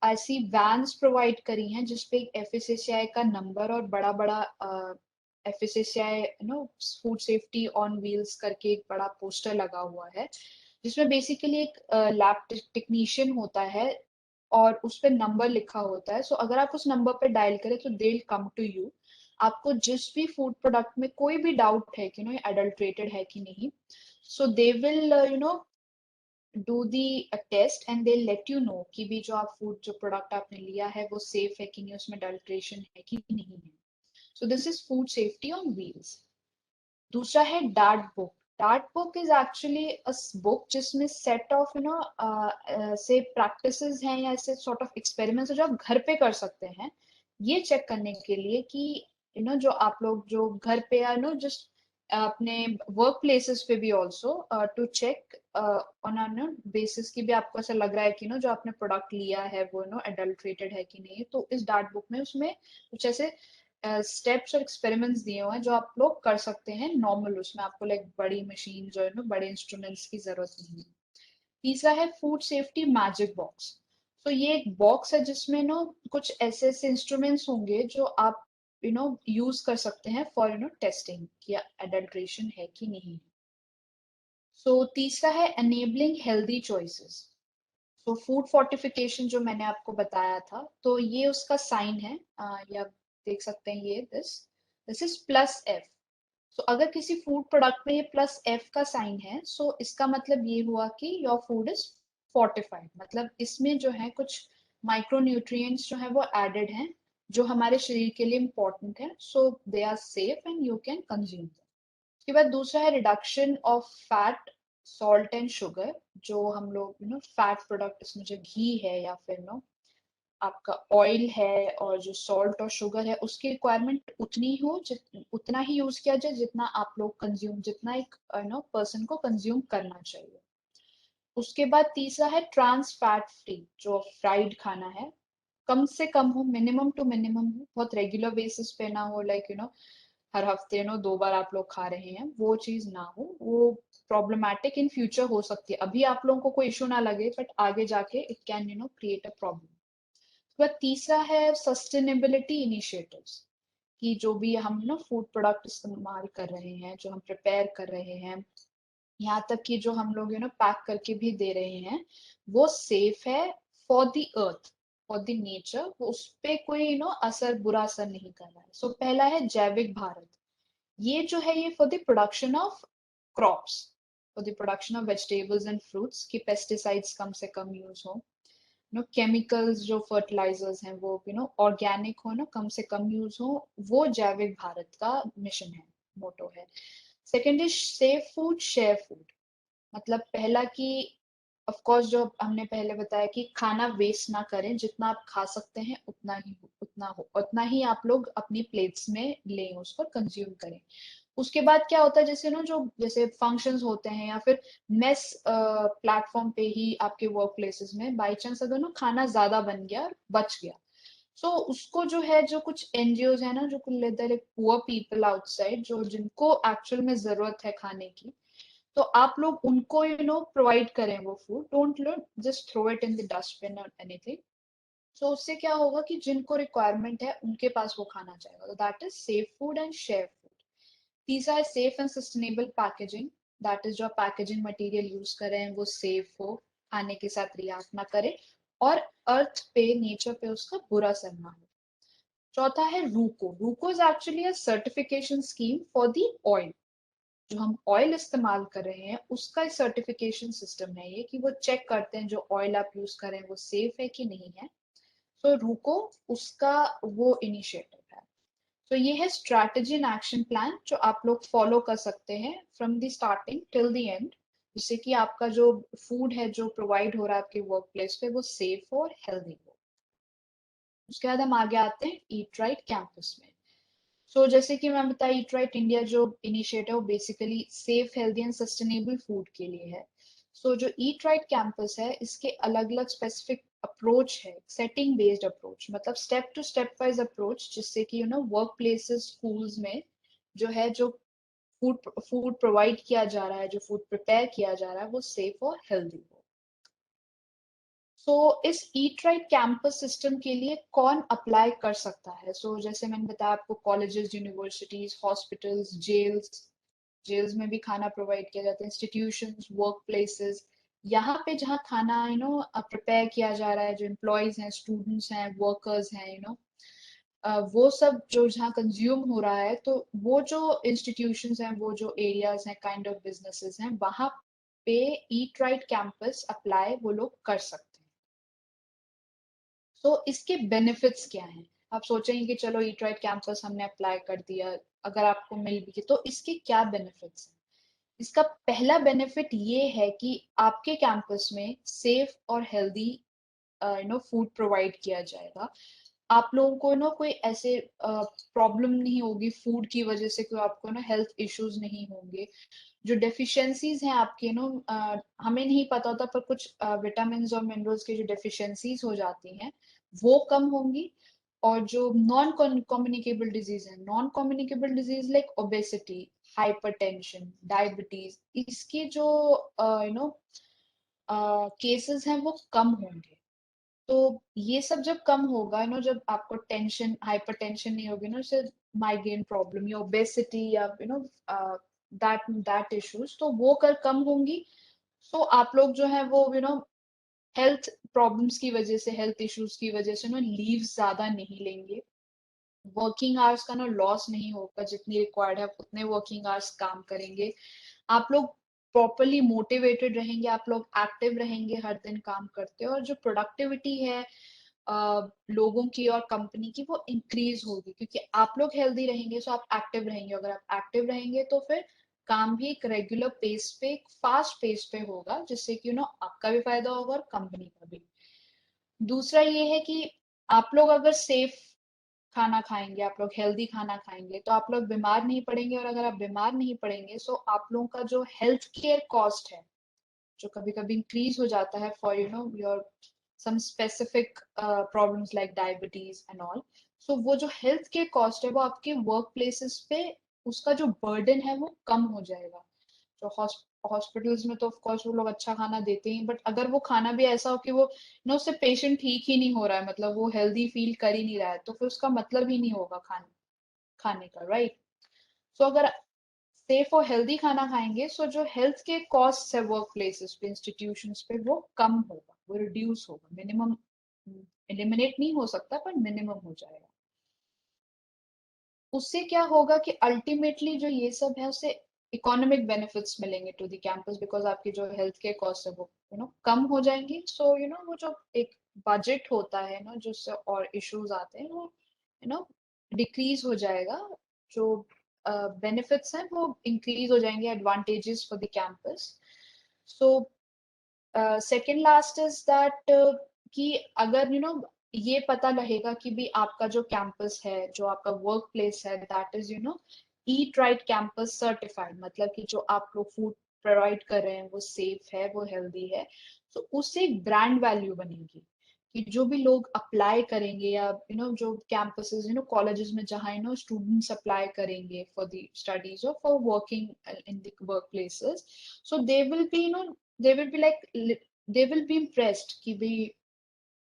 ऐसी वैन्स प्रोवाइड करी हैं जिसपे एक एफएससीआई का नंबर और बड़ा बड़ा FSCI food safety on wheels करके एक बड़ा पोस्टर लगा हुआ है, जिसमें बेसिकली एक लैब टेक्नीशियन होता है और उस पर नंबर लिखा होता है। सो अगर आप उस नंबर पर डायल करें तो they will come to you. आपको जिस भी फूड प्रोडक्ट में कोई भी डाउट है कि ये अडल्ट्रेटेड है कि नहीं, so they will do the test and they let you know कि भी जो आप फूड, जो प्रोडक्ट आपने लिया है वो सेफ है कि नहीं, उसमें अडल्ट्रेशन है कि नहीं है। So this is food safety on wheels. दूसरा है dart book. Dart book is actually a book जिसमें सेट ऑफ से प्रैक्टिसेस हैं, या ऐसे सॉर्ट ऑफ एक्सपेरिमेंट्स जो आप घर पे कर सकते हैं, ये चेक करने के लिए कि जो आप लोग जो घर पे जस्ट अपने वर्क प्लेसेस पे भी also to check on an basis की भी आपको ऐसा लग रहा है कि जो आपने प्रोडक्ट लिया है वो एडल्ट्रेटेड है कि नहीं, तो इस डार्ट बुक में उसमें कुछ ऐसे स्टेप्स और एक्सपेरिमेंट्स दिए हुए हैं जो आप लोग कर सकते हैं नॉर्मल, उसमें आपको लाइक बड़ी मशीन जो है बड़े इंस्ट्रूमेंट्स की जरूरत नहीं है। तीसरा है फूड सेफ्टी मैजिक बॉक्स। तो ये एक बॉक्स है जिसमें कुछ ऐसे ऐसे इंस्ट्रूमेंट्स होंगे जो आप यूज कर सकते हैं फॉर टेस्टिंग कि एडल्ट्रेशन है कि नहीं। सो तीसरा है एनेबलिंग हेल्दी चॉइसेस। तो फूड फोर्टिफिकेशन जो मैंने आपको बताया था, तो ये उसका साइन है, ये आप देख सकते हैं, ये दिस इज +F। सो अगर किसी फूड प्रोडक्ट में ये +F का साइन है, सो इसका मतलब ये हुआ कि योर फूड इज फोर्टिफाइड, मतलब इसमें जो है कुछ माइक्रोन्यूट्रिएंट्स जो है वो एडेड हैं जो हमारे शरीर के लिए इम्पोर्टेंट है, so they are safe and you can consume. उसके बाद दूसरा है reduction of fat, salt and sugar. जो हम लोग फैट प्रोडक्ट, इसमें जो घी है या फिर आपका ऑयल है और जो सॉल्ट और शुगर है उसकी रिक्वायरमेंट उतनी हो, उतना ही यूज किया जाए जितना आप लोग कंज्यूम, जितना एक पर्सन को कंज्यूम करना चाहिए। उसके बाद तीसरा है ट्रांस फैट फ्री। जो फ्राइड खाना है कम से कम हो, मिनिमम टू मिनिमम हो, बहुत रेगुलर बेसिस पे ना हो, लाइक हर हफ्ते 2 बार आप लोग खा रहे हैं, वो चीज ना हो। वो प्रॉब्लमैटिक इन फ्यूचर हो सकती है, अभी आप लोगों को कोई इशू ना लगे बट आगे जाके it can create a problem. उसके बाद तीसरा है सस्टेनेबिलिटी इनिशिएटिव्स, कि जो भी हम फूड प्रोडक्ट इस्तेमाल कर रहे हैं, जो हम प्रिपेयर कर रहे हैं, यहाँ तक कि जो हम लोग पैक करके भी दे रहे हैं, वो सेफ है for the earth, for the nature, उस पे कोई असर, बुरा असर नहीं कर रहा है। सो पहला है जैविक भारत। ये जो है ये for the production of crops, for the production of vegetables and fruits, की पेस्टिसाइड्स कम से कम यूज हो, केमिकल्स जो फर्टिलाइजर्स हैं वो ऑर्गेनिक हो, कम से कम यूज हो। वो जैविक भारत का मिशन है, मोटो है। Second is safe food share food. मतलब पहला कि ऑफ कोर्स जो हमने पहले बताया कि खाना वेस्ट ना करें, जितना आप खा सकते हैं उतना ही आप लोग अपनी प्लेट्स में लें, उसको कंज्यूम करें। उसके बाद क्या होता है, जैसे जो जैसे फंक्शंस होते हैं या फिर मेस प्लेटफॉर्म पे ही आपके वर्क प्लेसेस में बाई चांस अगर खाना ज्यादा बन गया और बच गया, सो उसको जो है, जो कुछ एनजीओज है जो पुअर पीपल आउटसाइड, जो जिनको एक्चुअल में जरूरत है खाने की, तो आप लोग उनको प्रोवाइड करें वो food, don't just throw it in the dustbin और एनीथिंग। सो उससे क्या होगा कि जिनको रिक्वायरमेंट है उनके पास वो खाना जाएगा, तो that is safe food and share food. तीसरा है safe and sustainable packaging. That is जो पैकेजिंग मटेरियल यूज कर रहे हैं वो सेफ हो, खाने के साथ रिएक्ट ना करे और अर्थ पे, नेचर पे उसका बुरा असर ना हो। चौथा है RUCO. RUCO is actually a certification scheme for the oil. जो हम ऑयल इस्तेमाल कर रहे हैं उसका सर्टिफिकेशन सिस्टम है ये, कि वो चेक करते हैं जो ऑयल आप यूज कर रहे हैं वो सेफ है कि नहीं है। तो रूको उसका वो इनिशिएटिव है। तो ये है स्ट्रैटेजी एंड एक्शन प्लान जो आप लोग फॉलो कर सकते हैं from the starting till the end, जिससे कि आपका जो फूड है जो प्रोवाइड हो रहा है आपके वर्क प्लेस पे वो सेफ हो और हेल्दी हो। उसके बाद हम आगे आते हैं ईट राइट कैंपस में। सो जैसे कि मैं बताया, ईट राइट इंडिया जो initiative basically safe, healthy and sustainable food के लिए है। सो जो ईट राइट कैंपस है, इसके अलग अलग स्पेसिफिक अप्रोच है, सेटिंग बेस्ड अप्रोच, मतलब step to step wise approach, जिससे कि वर्क प्लेसेस, स्कूल्स में जो है, जो फूड फूड प्रोवाइड किया जा रहा है, जो फूड प्रिपेयर किया जा रहा है, वो सेफ और हेल्दी हो। सो इस ईट राइट कैंपस सिस्टम के लिए कौन अप्लाई कर सकता है? सो जैसे मैंने बताया आपको, कॉलेजेस, यूनिवर्सिटीज, हॉस्पिटल्स, जेल्स में भी खाना प्रोवाइड किया जाता है, इंस्टीट्यूशंस, वर्क प्लेसेस, यहाँ पे जहाँ खाना प्रिपेयर किया जा रहा है, जो एम्प्लॉयज हैं, स्टूडेंट्स हैं, वर्कर्स हैं, वो सब जो जहाँ कंज्यूम हो रहा है, तो वो जो इंस्टीट्यूशंस हैं, वो जो एरियाज हैं, काइंड ऑफ बिजनेसेस हैं, वहां पे ईट राइट कैंपस अप्लाई वो लोग कर सकते हैं। तो इसके बेनिफिट्स क्या हैं? आप सोचेंगे कि चलो ईट राइट कैंपस हमने अप्लाई कर दिया, अगर आपको मिल भी गया, तो इसके क्या बेनिफिट्स हैं? इसका पहला बेनिफिट ये है कि आपके कैंपस में सेफ और हेल्दी फूड प्रोवाइड किया जाएगा। आप लोगों को ना कोई ऐसे प्रॉब्लम नहीं होगी फूड की वजह से, कोई आपको ना हेल्थ इश्यूज नहीं होंगे। जो डेफिशिएंसीज हैं आपके नो, हमें नहीं पता होता पर कुछ विटामिन और मिनरल्स की जो डेफिशिएंसीज हो जाती हैं वो कम होंगी। और जो नॉन कम्युनिकेबल डिजीज है, non communicable disease like obesity, hypertension, diabetes, इसके जो केसेस हैं वो कम होंगे। तो ये सब जब कम होगा जब आपको टेंशन हाइपरटेंशन नहीं होगी ना, जैसे माइग्रेन प्रॉब्लम या ओबेसिटी या दैट दैट इश्यूज, तो वो कर कम होंगी। तो आप लोग जो है वो हेल्थ प्रॉब्लम्स की वजह से, हेल्थ इश्यूज की वजह से लीव ज्यादा नहीं लेंगे। वर्किंग आवर्स का लॉस नहीं होगा, जितनी रिक्वायर्ड है उतने वर्किंग आवर्स काम करेंगे। आप लोग प्रॉपरली मोटिवेटेड रहेंगे, आप लोग एक्टिव रहेंगे, हर दिन काम करते हैं, और जो प्रोडक्टिविटी है लोगों की और कंपनी की वो इंक्रीज होगी, क्योंकि आप लोग हेल्दी रहेंगे तो आप एक्टिव रहेंगे। अगर आप एक्टिव रहेंगे तो फिर काम भी एक रेगुलर पेस पे, एक फास्ट पेस पे होगा, जिससे कि आपका भी फायदा होगा और कंपनी का भी। दूसरा ये है कि आप लोग अगर सेफ खाना खाएंगे, आप लोग हेल्दी खाना खाएंगे, तो आप लोग बीमार नहीं पड़ेंगे। और अगर आप बीमार नहीं पड़ेंगे तो आप लोगों का जो हेल्थ केयर कॉस्ट है, जो कभी कभी इंक्रीज हो जाता है for your some specific problems like diabetes and all, so वो जो हेल्थ केयर कॉस्ट है वो आपके वर्क प्लेसेस पे, उसका जो बर्डन है वो कम हो जाएगा। जो हॉस्पिटल्स में तो ऑफ कोर्स वो लोग अच्छा खाना देते हैं, बट अगर वो खाना भी ऐसा हो कि वो उससे पेशेंट ठीक ही नहीं हो रहा है, मतलब वो हेल्दी फील कर ही नहीं रहा है, तो फिर उसका मतलब ही नहीं होगा खाने का, राइट। सो अगर सेफ और हेल्दी खाना खाएंगे, सो जो हेल्थ के कॉस्ट है वर्क प्लेसेस पे, इंस्टीट्यूशंस पे, वो कम होगा, वो रिड्यूस होगा, मिनिमम एलिमिनेट नहीं हो सकता पर मिनिमम हो जाएगा। उससे क्या होगा कि अल्टीमेटली जो ये सब है उससे इकोनॉमिक बेनिफिट्स मिलेंगे टू द कैंपस, बिकॉज आपकी जो हेल्थ केयर कॉस्ट है वो कम हो जाएंगी। सो वो जो एक बजट होता है जिससे और इश्यूज आते हैं वो डिक्रीज हो जाएगा। जो बेनिफिट्स हैं वो इंक्रीज हो जाएंगे, advantages for the campus. So second last is that कि अगर ये पता रहेगा कि भी आपका जो कैंपस है, जो आपका वर्क प्लेस है, that is eat right campus certified, मतलब कि जो आप लोग फूड प्रोवाइड कर रहे हैं वो सेफ है, वो हेल्दी है, तो उससे एक ब्रांड वैल्यू बनेगी। कि जो भी लोग अप्लाई करेंगे, या जो कैंपसेस कॉलेजेस में जहाँ स्टूडेंट्स अप्लाई करेंगे फॉर द स्टडीज और for working in the work places, so they will be they will be like they will be impressed कि भी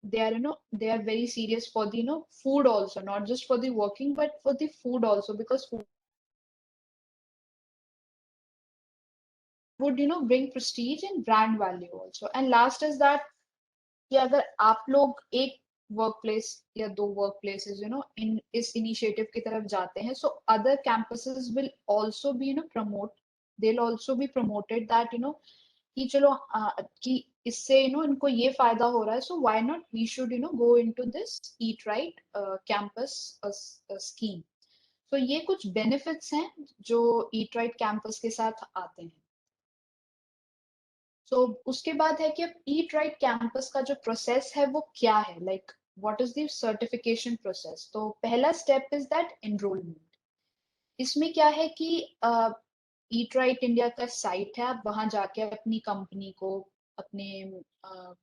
they are they are very serious for the food also, not just for the working but for the food also, because food would bring prestige and brand value also. And last is that कि अगर आप लोग एक वर्क प्लेस या दो वर्क प्लेसेस इन इस इनिशिएटिव की तरफ जाते हैं, so other campuses will also be promote, they will also be promoted that कि चलो कि इससे इनको ये फायदा हो रहा है, so why not we should go into this eat right campus scheme. तो ये कुछ बेनिफिट्स हैं जो ईट राइट कैंपस के साथ आते हैं। सो उसके बाद है कि अब ईट राइट कैंपस का जो प्रोसेस है वो क्या है, like what is the certification process. तो पहला स्टेप इज दैट एनरोलमेंट। इसमें क्या है कि ईट राइट इंडिया का साइट है, आप वहां जाके अपनी कंपनी को, अपने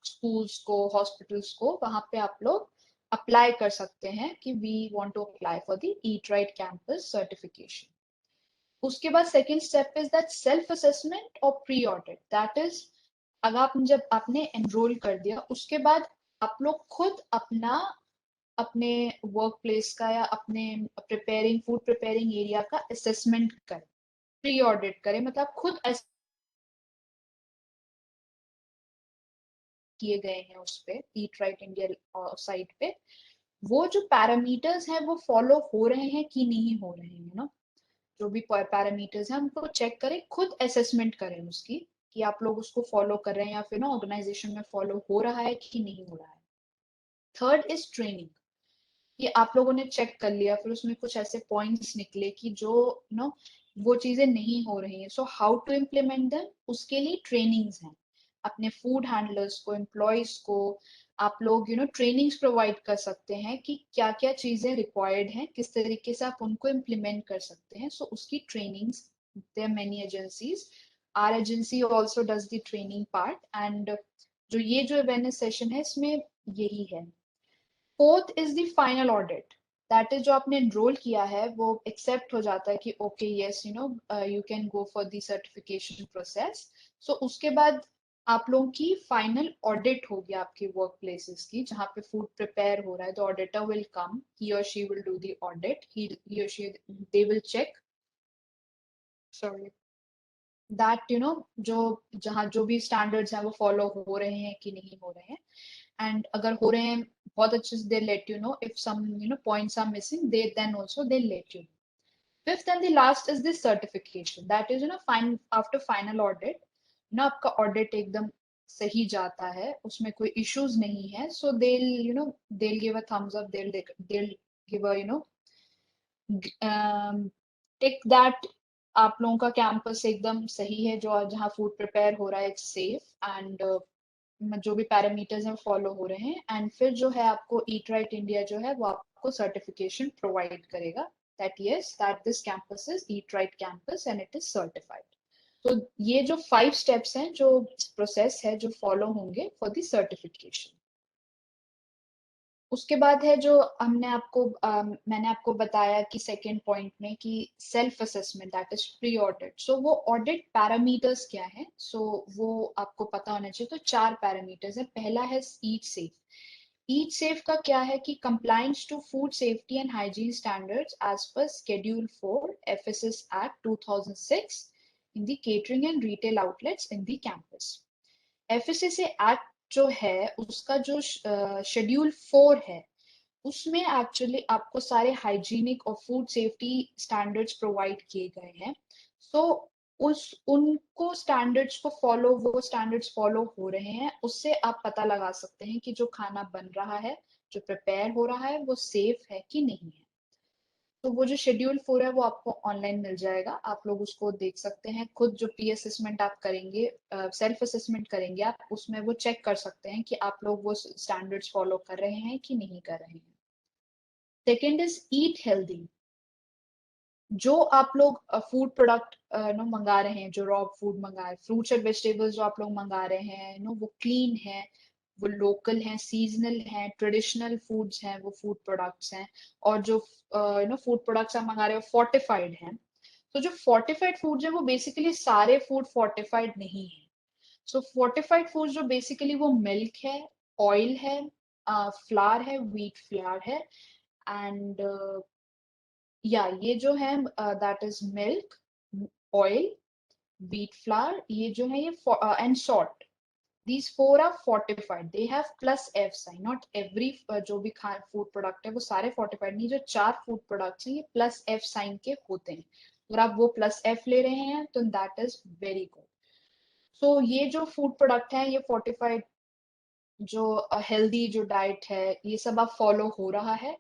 स्कूल्स को, हॉस्पिटल्स को, वहां पे आप लोग अप्लाई कर सकते हैं कि we want to apply for the eat right campus certification. उसके बाद second step is that self assessment और प्री ऑडिट। दैट इज अगर आप जब आपने एनरोल कर दिया उसके बाद आप लोग खुद अपना अपने वर्क प्लेस का या अपने प्रिपेयरिंग फूड प्रिपेयरिंग एरिया का असेसमेंट करें, प्री ऑडिट करें, मतलब खुद किए गए हैं उस पे ईट राइट इंडिया साइट पे, वो जो पैरामीटर्स हैं वो फॉलो हो रहे हैं कि नहीं हो रहे हैं जो भी पैरामीटर्स हैं उनको चेक करें, खुद असेसमेंट करें उसकी कि आप लोग उसको फॉलो कर रहे हैं या फिर ऑर्गेनाइजेशन में फॉलो हो रहा है कि नहीं हो रहा है। Third is training. कि आप लोगों ने चेक कर लिया, फिर उसमें कुछ ऐसे पॉइंट्स निकले कि जो वो चीजें नहीं हो रही हैं, so how to implement them, उसके लिए ट्रेनिंग्स हैं। अपने फूड हैंडलर्स को, एम्प्लॉयज को आप लोग ट्रेनिंग्स प्रोवाइड कर सकते हैं कि क्या क्या चीजें रिक्वायर्ड हैं, किस तरीके से आप उनको इम्प्लीमेंट कर सकते हैं. सो उसकी trainings, there many agencies, are agency also does the training part. And जो अवेयरनेस सेशन है इसमें यही है. Fourth is the final audit. That is जो आपने एनरोल किया है वो एक्सेप्ट हो जाता है कि okay yes you can go for the certification process. So उसके बाद आप लोगों की फाइनल ऑडिट होगी आपके वर्क प्लेसेस की, जहाँ पे फूड प्रिपेयर हो रहा है. The auditor will come, he और she will do the audit, he और she they will check, sorry, that जो जहाँ जो भी स्टैंडर्ड्स हैं वो फॉलो हो रहे हैं कि नहीं हो रहे हैं. एंड अगर हो रहे हैं बहुत अच्छे से, they let you know. If some points are missing, they then also they let you know. Fifth and the last is this certification. That is fine, after final audit आपका ऑडिट एकदम सही जाता है, उसमें कोई इश्यूज नहीं है. सो they'll give a thumbs up, they'll give a tick that आप लोगों का कैंपस एकदम सही है, जो जहाँ फूड प्रिपेयर हो रहा है इट्स सेफ, एंड जो भी पैरामीटर्स हैं फॉलो हो रहे हैं. एंड फिर जो है आपको ईट राइट इंडिया जो है वो आपको सर्टिफिकेशन प्रोवाइड करेगा that yes that this campus is eat right campus and it is certified. तो ये जो 5 स्टेप्स हैं, जो प्रोसेस है जो फॉलो होंगे फॉर द सर्टिफिकेशन. उसके बाद है जो मैंने आपको बताया कि सेकेंड पॉइंट में कि self assessment, that is pre audit. So वो ऑडिट पैरामीटर्स क्या है, सो वो आपको पता होना चाहिए. तो 4 पैरामीटर्स है. पहला है ईट सेफ. ईट सेफ का क्या है कि compliance to food safety and hygiene standards as per schedule 4 FSS act 2006 in the catering and retail outlets in the campus. FSSA act जो है उसका जो शेड्यूल 4 है उसमें एक्चुअली आपको सारे हाइजीनिक और फूड सेफ्टी स्टैंडर्ड्स प्रोवाइड किए गए हैं. सो उस उनको स्टैंडर्ड्स को फॉलो, वो स्टैंडर्ड्स फॉलो हो रहे हैं, उससे आप पता लगा सकते हैं कि जो खाना बन रहा है, जो प्रिपेयर हो रहा है वो सेफ है कि नहीं है. तो वो जो शेड्यूल 4 है वो आपको ऑनलाइन मिल जाएगा, आप लोग उसको देख सकते हैं. खुद जो पी असेसमेंट आप करेंगे, सेल्फ असेसमेंट करेंगे आप, उसमें वो चेक कर सकते हैं कि आप लोग वो स्टैंडर्ड्स फॉलो कर रहे हैं कि नहीं कर रहे हैं. Second is eat healthy. जो आप लोग फूड प्रोडक्ट नो मंगा रहे हैं, जो रॉ फूड मंगा रहे हैं, फ्रूट्स और वेजिटेबल्स जो आप लोग मंगा रहे हैं वो क्लीन है, वो लोकल हैं, सीजनल हैं, ट्रेडिशनल फूड्स हैं, वो फूड प्रोडक्ट्स हैं. और जो फूड प्रोडक्ट्स आप मंगा रहे हो फोर्टिफाइड हैं. तो जो फोर्टिफाइड फूड्स हैं वो बेसिकली सारे फूड फोर्टिफाइड नहीं है. सो फोर्टिफाइड फूड्स जो बेसिकली वो मिल्क है, ऑयल है, फ्लावर है, व्हीट फ्लावर है, एंड या ये जो है that is milk, oil, wheat flour, ये जो है ये and salt. These 4 are fortified. They have plus F sign. Not every जो भी फूड प्रोडक्ट है वो सारे fortified नहीं. जो 4 फूड प्रोडक्ट्स हैं ये प्लस F साइन के होते हैं. अगर आप वो प्लस F ले रहे हैं तो दैट इज वेरी गुड. सो ये जो फूड प्रोडक्ट है ये fortified, जो हेल्दी जो डाइट है ये सब आप फॉलो हो रहा है.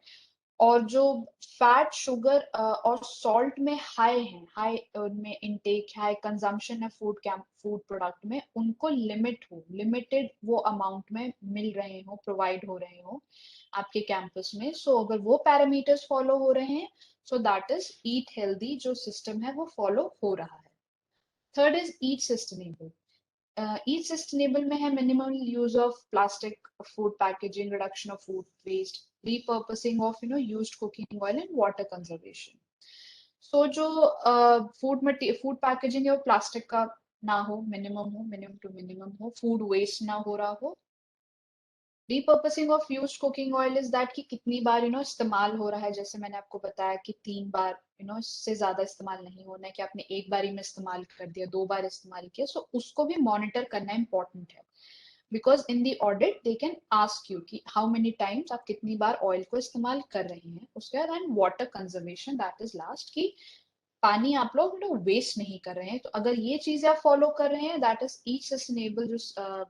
और जो फैट, शुगर और सॉल्ट में हाई है, हाई उनमें इनटेक, हाई कंजम्पशन है फूड प्रोडक्ट में, उनको लिमिटेड वो अमाउंट में मिल रहे हो, प्रोवाइड हो रहे हो आपके कैंपस में. सो अगर वो पैरामीटर्स फॉलो हो रहे हैं, so that is eat healthy जो सिस्टम है वो फॉलो हो रहा है. Third is eat sustainable. Eat sustainable में है minimal use of plastic food packaging, reduction of food waste, repurposing of used cooking oil and water conservation. So जो फूड पैकेजिंग है वो प्लास्टिक का ना हो, मिनिमम टू मिनिमम हो, फूड वेस्ट ना हो रहा हो. repurposing of used cooking oil is that कि कितनी बार इस्तेमाल हो रहा है. जैसे मैंने आपको बताया कि 3 बार, इससे ज्यादा इस्तेमाल नहीं होना है कि आपने एक बार ही में इस्तेमाल कर दिया, 2 बार इस्तेमाल किया. सो उसको भी मॉनिटर करना इंपॉर्टेंट है, because in the audit they can ask you कि हाउ मेनी टाइम्स आप कितनी बार ऑयल को इस्तेमाल कर रहे हैं. उसके बाद and water conservation, that is last, कि पानी आप लोग वेस्ट नहीं कर रहे हैं. तो अगर ये चीजें आप फॉलो कर रहे हैं, दैट इज ईच सस्टेनेबल जो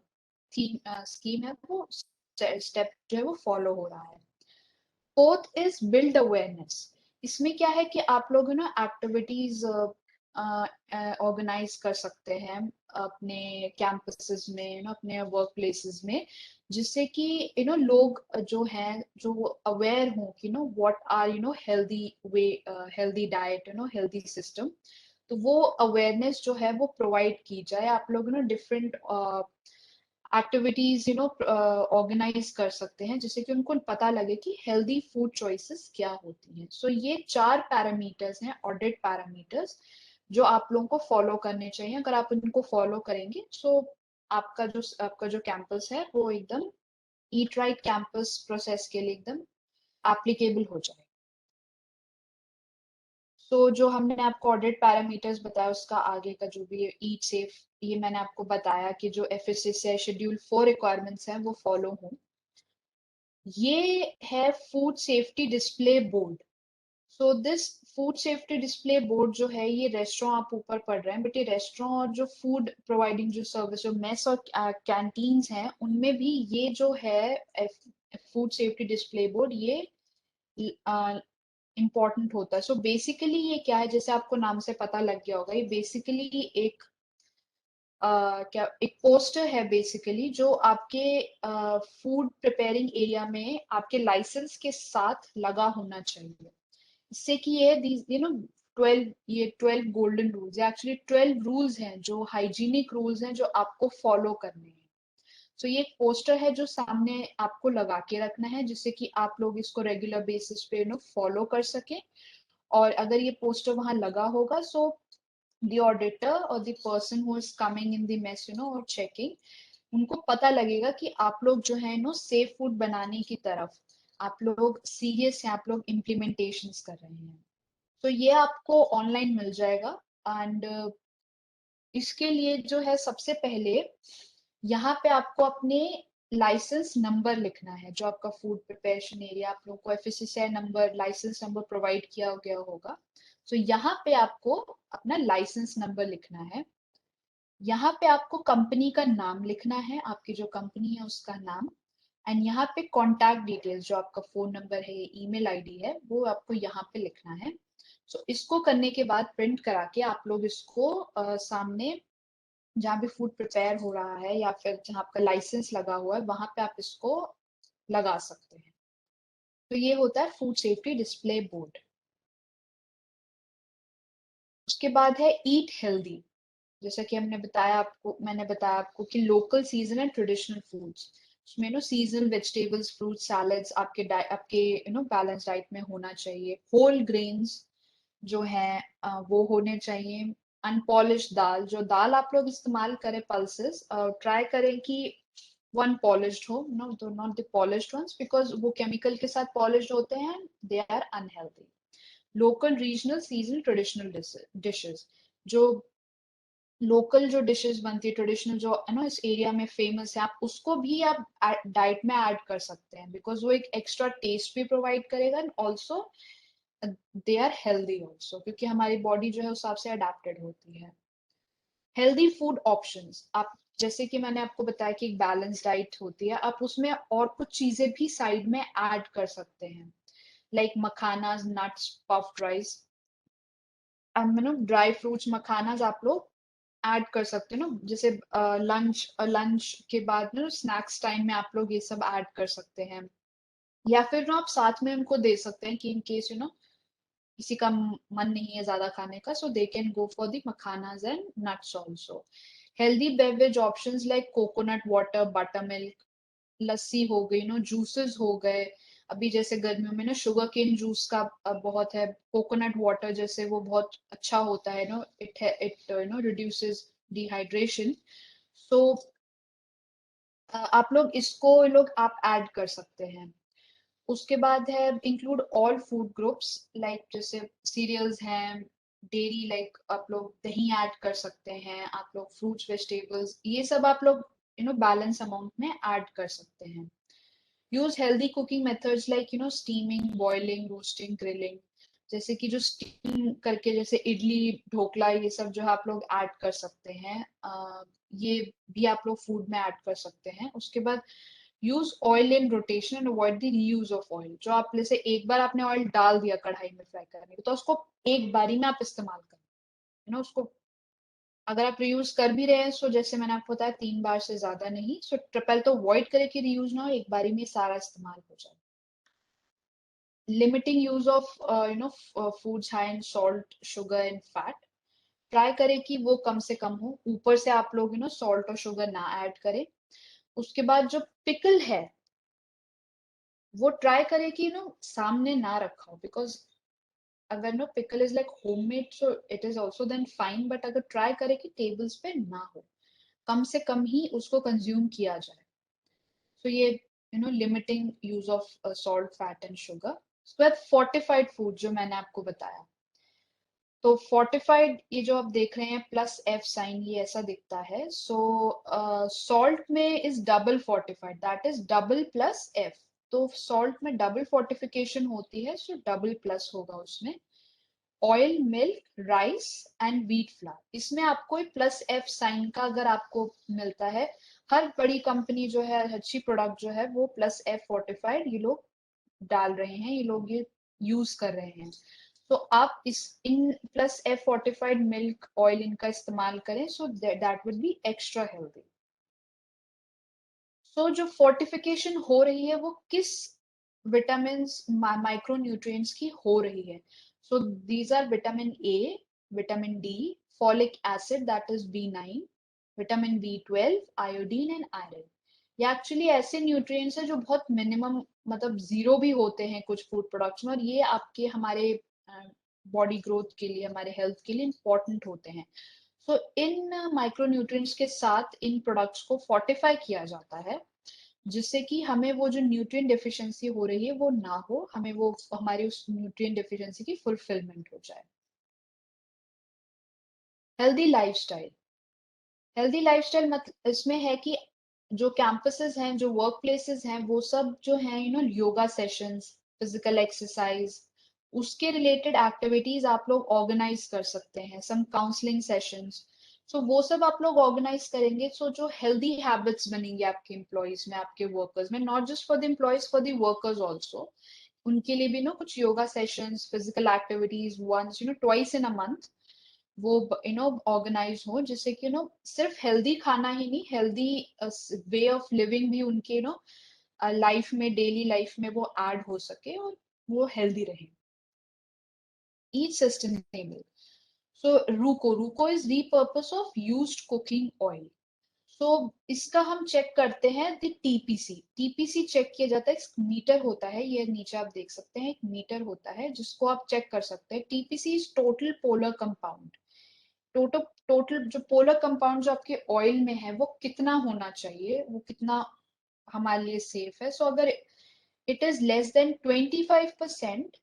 थीम स्कीम है वो स्टेप जो है वो फॉलो हो रहा है. Fourth is build awareness. इसमें क्या है कि आप लोग एक्टिविटीज ऑर्गेनाइज कर सकते हैं अपने कैंपसेस में, अपने वर्क प्लेसेस में, जिससे कि लोग जो हैं जो अवेयर हों कि what are healthy way, healthy diet, healthy system. तो वो अवेयरनेस जो है वो प्रोवाइड की जाए। आप लोग डिफरेंट एक्टिविटीज ऑर्गेनाइज कर सकते हैं जिससे कि उनको पता लगे कि हेल्दी फूड चॉइसेस क्या होती हैं। सो ये 4 पैरामीटर्स हैं, ऑडिट पैरामीटर्स, जो आप लोगों को फॉलो करने चाहिए। अगर आप इनको फॉलो करेंगे सो आपका जो कैंपस है वो एकदम ईट राइट कैंपस प्रोसेस के लिए एकदम एप्लीकेबल हो जाए। तो जो हमने आपको ऑडिट पैरामीटर्स बताया उसका आगे का जो भी ईट सेफ, ये मैंने आपको बताया कि जो एफएसएस है, शेड्यूल 4 रिक्वायरमेंट्स हैं वो फॉलो हों। ये है food safety display board. So this food safety display board जो है, ये रेस्टोरेंट आप ऊपर पढ़ रहे हैं, बट ये रेस्टोरेंट और जो फूड प्रोवाइडिंग जो सर्विस, जो मेस और कैंटीन्स हैं, उनमें भी ये जो है फूड सेफ्टी डिस्प्ले बोर्ड, ये इम्पोर्टेंट होता है। सो बेसिकली ये क्या है, जैसे आपको नाम से पता लग गया होगा, ये बेसिकली एक क्या एक पोस्टर है बेसिकली, जो आपके फूड प्रिपेयरिंग एरिया में आपके लाइसेंस के साथ लगा होना चाहिए। इससे कि ये 12, ये 12 गोल्डन रूल्स, एक्चुअली 12 रूल्स हैं जो हाइजीनिक रूल्स हैं जो आपको फॉलो करने हैं। तो ये एक पोस्टर है जो सामने आपको लगा के रखना है जिससे कि आप लोग इसको रेगुलर बेसिस पे फॉलो कर सके। और अगर ये पोस्टर वहां लगा होगा सो the auditor or the person who is coming in the mess or checking, उनको पता लगेगा कि आप लोग जो है सेफ फूड बनाने की तरफ आप लोग सीरियस हैं, आप लोग इम्प्लीमेंटेशंस कर रहे हैं। तो ये आपको ऑनलाइन मिल जाएगा। एंड इसके लिए जो है सबसे पहले यहाँ पे आपको अपने लाइसेंस नंबर लिखना है। जो आपका फूड प्रिपरेशन एरिया, आप लोगों को FSSAI number, licence number provide किया गया होगा। तो यहाँ पे आपको अपना लाइसेंस नंबर लिखना है। यहाँ पे आपको कंपनी का नाम लिखना है, आपकी जो कंपनी है उसका नाम। एंड यहाँ पे कॉन्टैक्ट डिटेल्स, जो आपका फोन नंबर है, ईमेल आईडी है, वो आपको यहाँ पे लिखना है। सो इसको करने के बाद प्रिंट करा के आप लोग इसको सामने जहाँ भी फूड प्रिपेयर हो रहा है या फिर जहाँ आपका लाइसेंस लगा हुआ है वहां पे आप इसको लगा सकते हैं। तो ये होता है फूड सेफ्टी डिस्प्ले बोर्ड। उसके बाद है ईट हेल्दी। जैसा कि मैंने बताया आपको कि local, season and traditional foods, उसमें सीजनल वेजिटेबल्स, फ्रूट, सैलेड्स आपके बैलेंस डाइट में होना चाहिए। होल ग्रेन्स जो है वो होने चाहिए। अनपॉलिश्ड दाल, जो दाल आप लोग इस्तेमाल करें पल्सेस, ट्राई करें कि वन पॉलिश्ड हो, not the polished ones, because वो केमिकल के साथ पॉलिश्ड होते हैं, they are unhealthy. Local, regional, seasonal, traditional dishes, जो लोकल जो डिशेस बनती है, ट्रेडिशनल जो है इस एरिया में फेमस है, आप उसको भी आप डाइट में ऐड कर सकते हैं, बिकॉज वो एक एक्स्ट्रा टेस्ट भी प्रोवाइड करेगा and also they are healthy also, क्योंकि हमारी बॉडी जो है उस हिसाब से अडेप्टेड होती है। हेल्दी फूड ऑप्शंस, आप जैसे कि मैंने आपको बताया कि एक बैलेंस डाइट होती है, आप उसमें और कुछ चीजें भी साइड में ऐड कर सकते हैं, like makhanas, nuts, puffed rice, dry fruits, makhanas आप लोग ऐड कर सकते हैं ना। जैसे लंच के बाद ना स्नैक्स टाइम में आप लोग ये सब ऐड कर सकते हैं, या फिर ना आप साथ में उनको दे सकते हैं कि इन केस किसी का मन नहीं है ज्यादा खाने का, so they can go for the makhanas and nuts also. Healthy beverage options like coconut water, buttermilk, lassi हो गई, जूसेस हो गए। अभी जैसे गर्मियों में ना शुगर केन जूस का बहुत है। कोकोनट वाटर जैसे वो बहुत अच्छा होता है, इट रिड्यूसेस डिहाइड्रेशन। सो आप लोग इसको आप ऐड कर सकते हैं। उसके बाद है include all food groups, like जैसे सीरियल्स हैं, डेयरी, लाइक आप लोग दही ऐड कर सकते हैं, आप लोग फ्रूट्स, वेजिटेबल्स, ये सब आप लोग बैलेंस अमाउंट में ऐड कर सकते हैं। Use healthy cooking methods like steaming, boiling, roasting, grilling, जैसे कि जो स्टीम करके जैसे इडली, ढोकला, ये सब जो है आप लोग ऐड कर सकते हैं। ये भी आप लोग फूड में ऐड कर सकते हैं। उसके बाद use oil in rotation and avoid the reuse of oil, जो आप जैसे एक बार आपने ऑयल डाल दिया कढ़ाई में फ्राई करने के, तो उसको एक बारी में आप इस्तेमाल करें, नो उसको अगर आप रीयूज कर भी रहे हैं, सो जैसे मैंने आपको बताया 3 बार से ज्यादा नहीं, सो ट्रिपल तो अवॉइड करें कि रीयूज ना हो, एक बारी में सारा इस्तेमाल हो जाए। Limiting use of foods high in salt, sugar and fat, try करें कि वो कम से कम हो, ऊपर से आप लोग सॉल्ट और शुगर ना ऐड करें। उसके बाद जो पिकल है वो ट्राई करें कि सामने ना रखा हो, बिकॉज अगर pickle is like homemade so it is also then fine, but अगर ट्राई करें कि टेबल्स पे ना हो, कम से कम ही उसको कंज्यूम किया जाए। सो ये limiting use of salt, fat and sugar. उसके बाद फोर्टिफाइड फूड जो मैंने आपको बताया, तो फोर्टिफाइड ये जो आप देख रहे हैं प्लस एफ साइन, ये ऐसा दिखता है। सो सॉल्ट में is double fortified, that is double plus F. तो सॉल्ट में डबल फोर्टिफिकेशन होती है, सो डबल प्लस होगा उसमें। Oil, milk, rice and wheat flour, इसमें आपको एक प्लस एफ साइन का अगर आपको मिलता है, हर बड़ी कंपनी जो है, अच्छी प्रोडक्ट जो है, वो प्लस एफ फोर्टिफाइड ये लोग डाल रहे हैं, ये लोग ये यूज कर रहे हैं। तो आप इस इन plus F fortified milk, oil इनका इस्तेमाल करें, so that would be extra healthy. So जो फोर्टिफिकेशन हो रही है वो किस विटामिन माइक्रो न्यूट्रिएंट्स की हो रही है? So these are vitamin A, vitamin D, folic acid that is B9, vitamin B12, iodine and iron. ये एक्चुअली ऐसे न्यूट्रिएंट्स है जो बहुत मिनिमम, मतलब जीरो भी होते हैं कुछ फूड प्रोडक्ट्स में, और ये आपके हमारे बॉडी ग्रोथ के लिए, हमारे हेल्थ के लिए इंपॉर्टेंट होते हैं। सो इन माइक्रोन्यूट्रिएंट्स के साथ इन प्रोडक्ट्स को फोर्टिफाई किया जाता है, जिससे कि हमें वो जो न्यूट्रिएंट डेफिशिएंसी हो रही है वो ना हो, हमें वो हमारी उस न्यूट्रिएंट डेफिशिएंसी की फुलफिलमेंट हो जाए। हेल्दी लाइफस्टाइल, हेल्दी लाइफस्टाइल मतलब इसमें है कि जो कैंपसेस हैं, जो वर्क प्लेसेस हैं, वो सब जो हैं योगा सेशंस, फिजिकल एक्सरसाइज, उसके रिलेटेड एक्टिविटीज आप लोग ऑर्गेनाइज कर सकते हैं, सम काउंसलिंग सेशंस। सो वो सब आप लोग ऑर्गेनाइज करेंगे, सो जो हेल्दी हैबिट्स बनेंगे आपके एम्प्लॉयज में, आपके वर्कर्स में, not just for the employees, for the workers also. उनके लिए भी कुछ yoga sessions, physical activities once twice in a month वो ऑर्गेनाइज हो, जिससे कि सिर्फ हेल्दी खाना ही नहीं, हेल्दी वे ऑफ लिविंग भी उनके लाइफ में, डेली लाइफ में वो ऐड हो सके और वो हेल्दी रहे। Eat sustainable, so RUCO, RUCO is repurpose of used cooking oil. So इसका हम चेक करते हैं द टीपीसी, टीपीसी चेक किया जाता है, एक मीटर होता है, ये नीचे आप देख सकते हैं, एक मीटर होता है जिसको आप चेक कर सकते हैं। TPC is total polar compound, total total जो पोलर कंपाउंड जो आपके ऑयल में है वो कितना होना चाहिए, वो कितना हमारे लिए सेफ है। सो अगर it is less than 25%,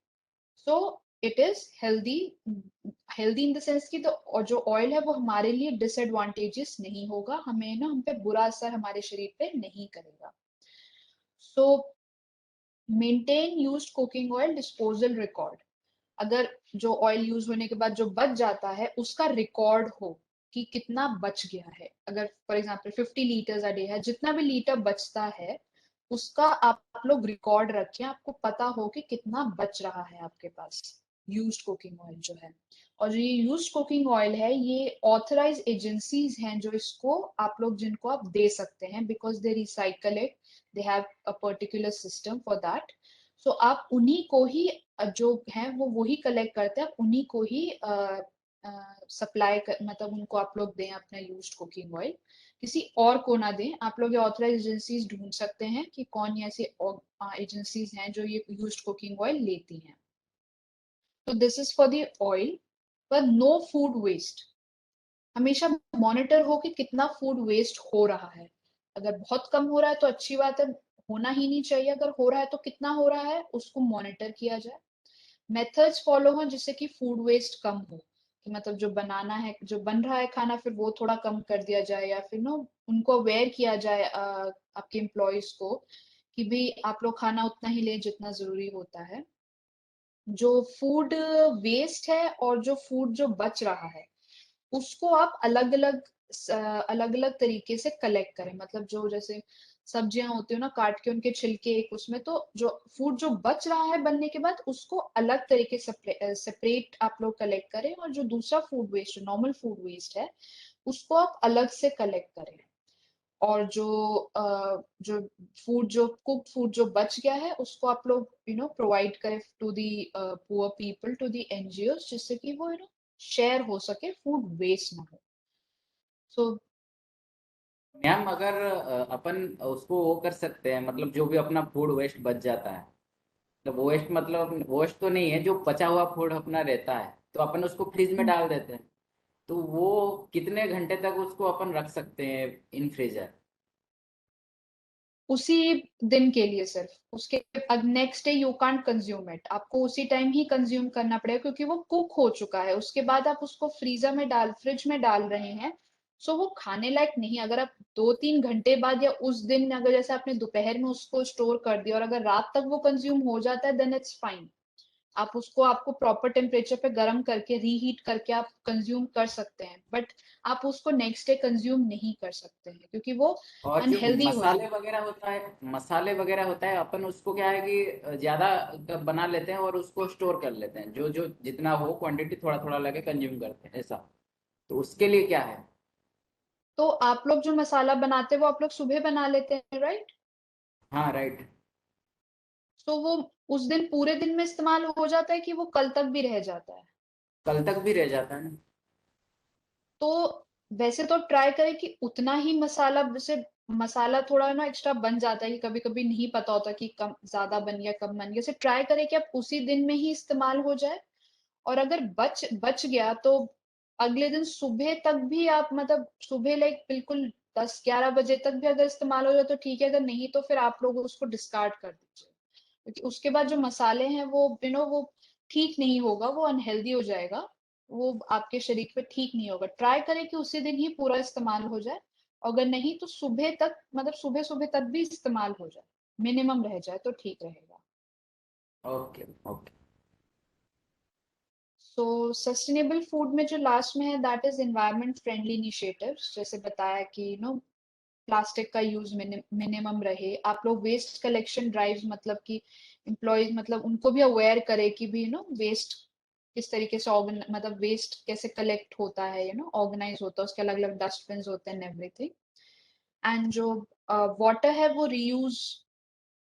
so it is healthy. Healthy in the sense की, तो जो ऑयल है वो हमारे लिए डिसएडवांटेजेस नहीं होगा, हमें हम पे बुरा असर हमारे शरीर पे नहीं करेगा। सो maintain used cooking oil disposal record, अगर जो ऑयल यूज होने के बाद जो बच जाता है उसका रिकॉर्ड हो कि कितना बच गया है। अगर for example 50 litres a day है, जितना भी लीटर बचता है उसका आप लोग रिकॉर्ड रखें, आपको पता हो कि कितना बच रहा है आपके पास यूज्ड कुकिंग ऑयल जो है। और जो ये यूज्ड कुकिंग ऑयल है, ये ऑथराइज एजेंसीज हैं जो इसको आप लोग, जिनको आप दे सकते हैं, because they recycle it, they have a particular system for that. So आप उन्हीं को ही जो है वो वही कलेक्ट करते हैं, आप उन्हीं को ही सप्लाई मतलब उनको आप लोग दें अपना यूज्ड कुकिंग ऑयल, किसी और को ना दें। आप लोग ये ऑथराइज एजेंसीज ढूंढ सकते हैं कि कौन ऐसी एजेंसीज हैं जो ये यूज्ड कुकिंग ऑयल लेती हैं। तो this is for the oil. पर नो फूड वेस्ट, हमेशा मॉनिटर हो कि कितना फूड वेस्ट हो रहा है। अगर बहुत कम हो रहा है तो अच्छी बात है, होना ही नहीं चाहिए, अगर हो रहा है तो कितना हो रहा है उसको मॉनिटर किया जाए। मेथड्स फॉलो हो जिससे कि फूड वेस्ट कम हो, कि मतलब जो बनाना है, जो बन रहा है खाना, फिर वो थोड़ा कम कर दिया जाए, या फिर उनको अवेयर किया जाए आपके एम्प्लॉयज को कि भी आप लोग खाना उतना ही लें जितना जरूरी होता है। जो फूड वेस्ट है और जो फूड जो बच रहा है उसको आप अलग अलग अलग अलग तरीके से कलेक्ट करें, मतलब जो जैसे सब्जियां होती है ना, काट के उनके छिलके एक उसमें, तो जो फूड जो बच रहा है बनने के बाद उसको अलग तरीके से सेपरेट आप लोग कलेक्ट करें, और जो दूसरा food waste, normal food waste है, उसको आप अलग से कलेक्ट करें। और जो फूड, जो कुक फूड जो बच गया है, उसको आप लोग प्रोवाइड करें to the poor people, to the NGO, जिससे कि वो शेयर हो सके, फूड वेस्ट ना हो। सो मैम अगर अपन उसको वो कर सकते हैं, मतलब जो भी अपना फूड वेस्ट बच जाता है, मतलब वेस्ट तो नहीं है, जो बचा हुआ फूड अपना रहता है, तो अपन उसको फ्रिज में डाल देते हैं, तो वो कितने घंटे तक उसको अपन रख सकते हैं इन फ्रीजर? उसी दिन के लिए सिर्फ, उसके next day you can't consume it, आपको उसी टाइम ही कंज्यूम करना पड़ेगा, क्योंकि वो कुक हो चुका है। उसके बाद आप उसको फ्रिज में डाल रहे हैं, सो वो खाने लायक नहीं। अगर आप 2-3 घंटे बाद, या उस दिन अगर जैसे आपने दोपहर में उसको स्टोर कर दिया और अगर रात तक वो कंज्यूम हो जाता है, देन इट्स फाइन। आप उसको, आपको प्रॉपर टेम्परेचर पे गर्म करके, रीहीट करके आप कंज्यूम कर सकते हैं, बट आप उसको नेक्स्ट डे कंज्यूम नहीं कर सकते हैं, क्योंकि वो और जो अनहेल्दी हो जाए। मसाले वगैरह होता है, अपन उसको क्या है कि ज्यादा बना लेते हैं और उसको स्टोर कर लेते हैं, जो जो जितना हो क्वांटिटी थोड़ा थोड़ा लेके कंज्यूम करते हैं ऐसा, तो उसके लिए क्या है? तो आप लोग जो मसाला बनाते हैं वो आप लोग सुबह बना लेते हैं, राइट? हाँ राइट। तो वो उस दिन पूरे दिन में इस्तेमाल हो जाता है कि वो कल तक भी रह जाता है? कल तक भी रह जाता है ना। तो वैसे तो ट्राई करें कि उतना ही मसाला, जैसे मसाला थोड़ा ना एक्स्ट्रा बन जाता है, कि कभी कभी नहीं पता होता कि कम ज्यादा बन गया, कम बन गया, जैसे ट्राई करें कि आप उसी दिन में ही इस्तेमाल हो जाए। और अगर बच बच गया तो अगले दिन सुबह तक भी आप, मतलब सुबह लाइक बिल्कुल 10-11 बजे तक भी अगर इस्तेमाल हो जाए तो ठीक है, अगर नहीं तो फिर आप लोग उसको डिस्कार्ड कर दीजिए, क्योंकि उसके बाद जो मसाले हैं वो वो ठीक नहीं होगा, वो अनहेल्दी हो जाएगा, वो आपके शरीर पे ठीक नहीं होगा। ट्राई करें कि उसी दिन ही पूरा इस्तेमाल हो जाए, अगर नहीं तो सुबह तक, मतलब सुबह सुबह तक भी इस्तेमाल हो जाए, मिनिमम रह जाए तो ठीक रहेगा। Okay okay. सो सस्टेनेबल फूड में जो लास्ट में है, that is environment friendly initiatives, जैसे बताया कि प्लास्टिक का यूज मिनिमम रहे। आप लोग वेस्ट कलेक्शन ड्राइव्स, मतलब कि एम्प्लॉयज, मतलब उनको भी अवेयर करे कि भी वेस्ट किस तरीके से मतलब वेस्ट कैसे कलेक्ट होता है, ऑर्गेनाइज होता है, उसके अलग अलग डस्टबिन होते हैं, एवरीथिंग। एंड जो वाटर है वो रीयूज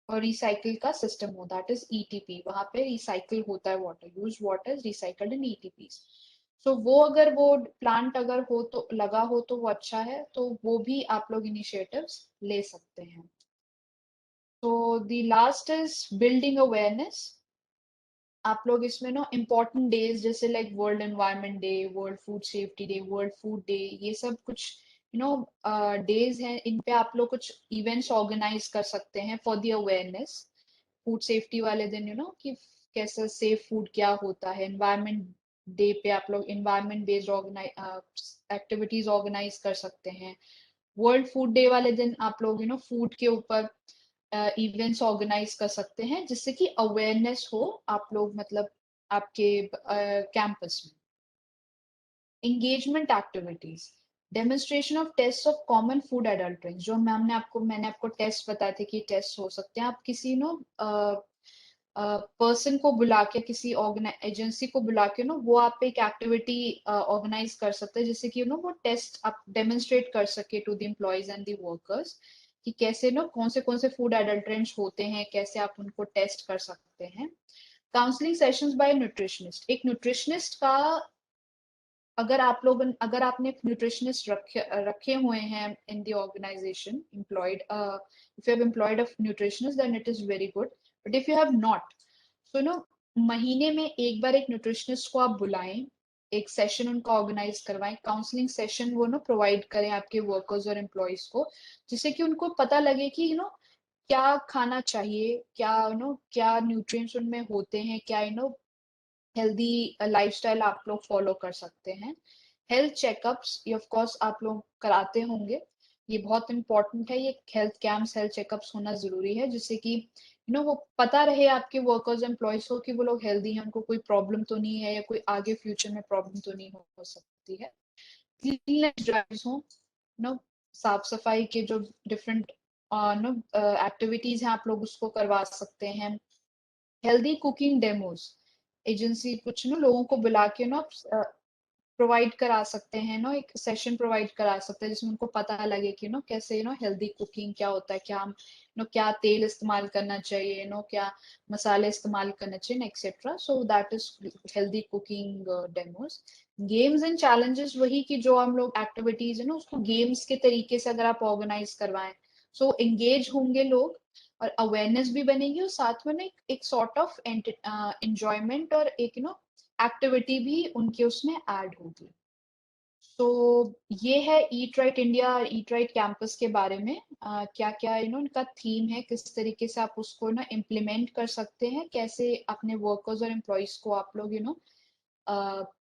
और रिसाइकिल का सिस्टम हो, दैट इज ईटीपी, वहां पे रिसाइकिल होता है water, use water is recycled in ETP. So वो अगर वो प्लांट अगर हो तो लगा हो तो वो अच्छा है, तो वो भी आप लोग इनिशिएटिव्स ले सकते हैं। तो the last is building awareness. आप लोग इसमें इम्पोर्टेंट डेज जैसे like world environment day, world food safety day, world food day, ये सब कुछ डेज हैं, इन पे आप लोग कुछ इवेंट्स ऑर्गेनाइज कर सकते हैं for the awareness. Food safety वाले दिन कि कैसे सेफ फूड क्या होता है, एनवायरनमेंट डे पे आप लोग एनवायरनमेंट बेस्ड एक्टिविटीज ऑर्गेनाइज कर सकते हैं। वर्ल्ड फूड डे वाले दिन आप लोग फूड के ऊपर इवेंट्स ऑर्गेनाइज कर सकते हैं, जिससे कि अवेयरनेस हो आप लोग, मतलब आपके कैंपस में। Engagement activities, demonstration of test of common food adulterants, जो मैंने आपको टेस्ट बताए थे कि टेस्ट हो सकते हैं, आप किसी पर्सन को बुला के, किसी एजेंसी को बुला के वो आप एक एक्टिविटी ऑर्गेनाइज कर सकते हैं, जिससे कि वो टेस्ट आप डेमोन्स्ट्रेट कर सके to the employees and the workers, कि कैसे कौन से फूड एडल्ट्रेंट्स होते हैं, कैसे आप उनको टेस्ट कर सकते हैं। काउंसलिंग सेशंस बाय न्यूट्रिशनिस्ट, एक न्यूट्रिशनिस्ट का, अगर आपने न्यूट्रिशनिस्ट रखे हुए हैं in the organisation, employed, if you have employed a nutritionist then it is very good, but if you have not, so महीने में एक बार एक न्यूट्रिशनिस्ट को आप बुलाएं, एक सेशन उनका ऑर्गेनाइज करवाएं, काउंसलिंग सेशन वो प्रोवाइड करें आपके वर्कर्स और एम्प्लॉयज को, जिससे कि उनको पता लगे कि क्या खाना चाहिए, क्या क्या न्यूट्रिएंट्स उनमें होते हैं, क्या हेल्दी लाइफस्टाइल आप लोग फॉलो कर सकते हैं। हेल्थ चेकअप्स ये ऑफ कोर्स आप लोग कराते होंगे, ये बहुत इंपॉर्टेंट है, ये हेल्थ कैंप्स, हेल्थ चेकअप्स होना जरूरी है, जिससे कि वो पता रहे आपके वर्कर्स एम्प्लॉयज को कि वो लोग हेल्दी हैं, उनको कोई प्रॉब्लम तो नहीं है, या कोई आगे फ्यूचर में प्रॉब्लम तो नहीं हो सकती है। क्लीननेस ड्राइव्स हो, नो साफ सफाई के जो डिफरेंट नो एक्टिविटीज हैं, आप लोग उसको करवा सकते हैं। हेल्दी कुकिंग डेमोज, एजेंसी कुछ ना लोगों को बुला के ना प्रोवाइड करा सकते हैं, नो एक सेशन प्रोवाइड करा सकते हैं जिसमें उनको पता लगे कि नो कैसे नो हेल्दी कुकिंग क्या होता है, क्या नो क्या तेल इस्तेमाल करना चाहिए, नो क्या मसाले इस्तेमाल करना चाहिए, etcetera. So that is healthy cooking demos. Games and challenges, वही की जो हम लोग एक्टिविटीज है ना उसको गेम्स के तरीके से अगर आप ऑर्गेनाइज करवाएं, सो एंगेज होंगे लोग और अवेयरनेस भी बनेगी, और साथ में ना एक सॉर्ट ऑफ एंजॉयमेंट और एक नो एक्टिविटी भी उनके उसमें ऐड होगी। तो ये है ईट राइट इंडिया और ईट राइट कैंपस के बारे में। क्या क्या इनका थीम है, किस तरीके से आप उसको ना इम्प्लीमेंट कर सकते हैं, कैसे अपने वर्कर्स और एम्प्लॉयज को आप लोग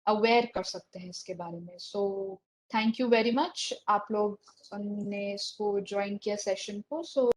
अवेयर कर सकते हैं इसके बारे में। So thank you very much, आप लोग ने इसको ज्वाइन किया सेशन को। सो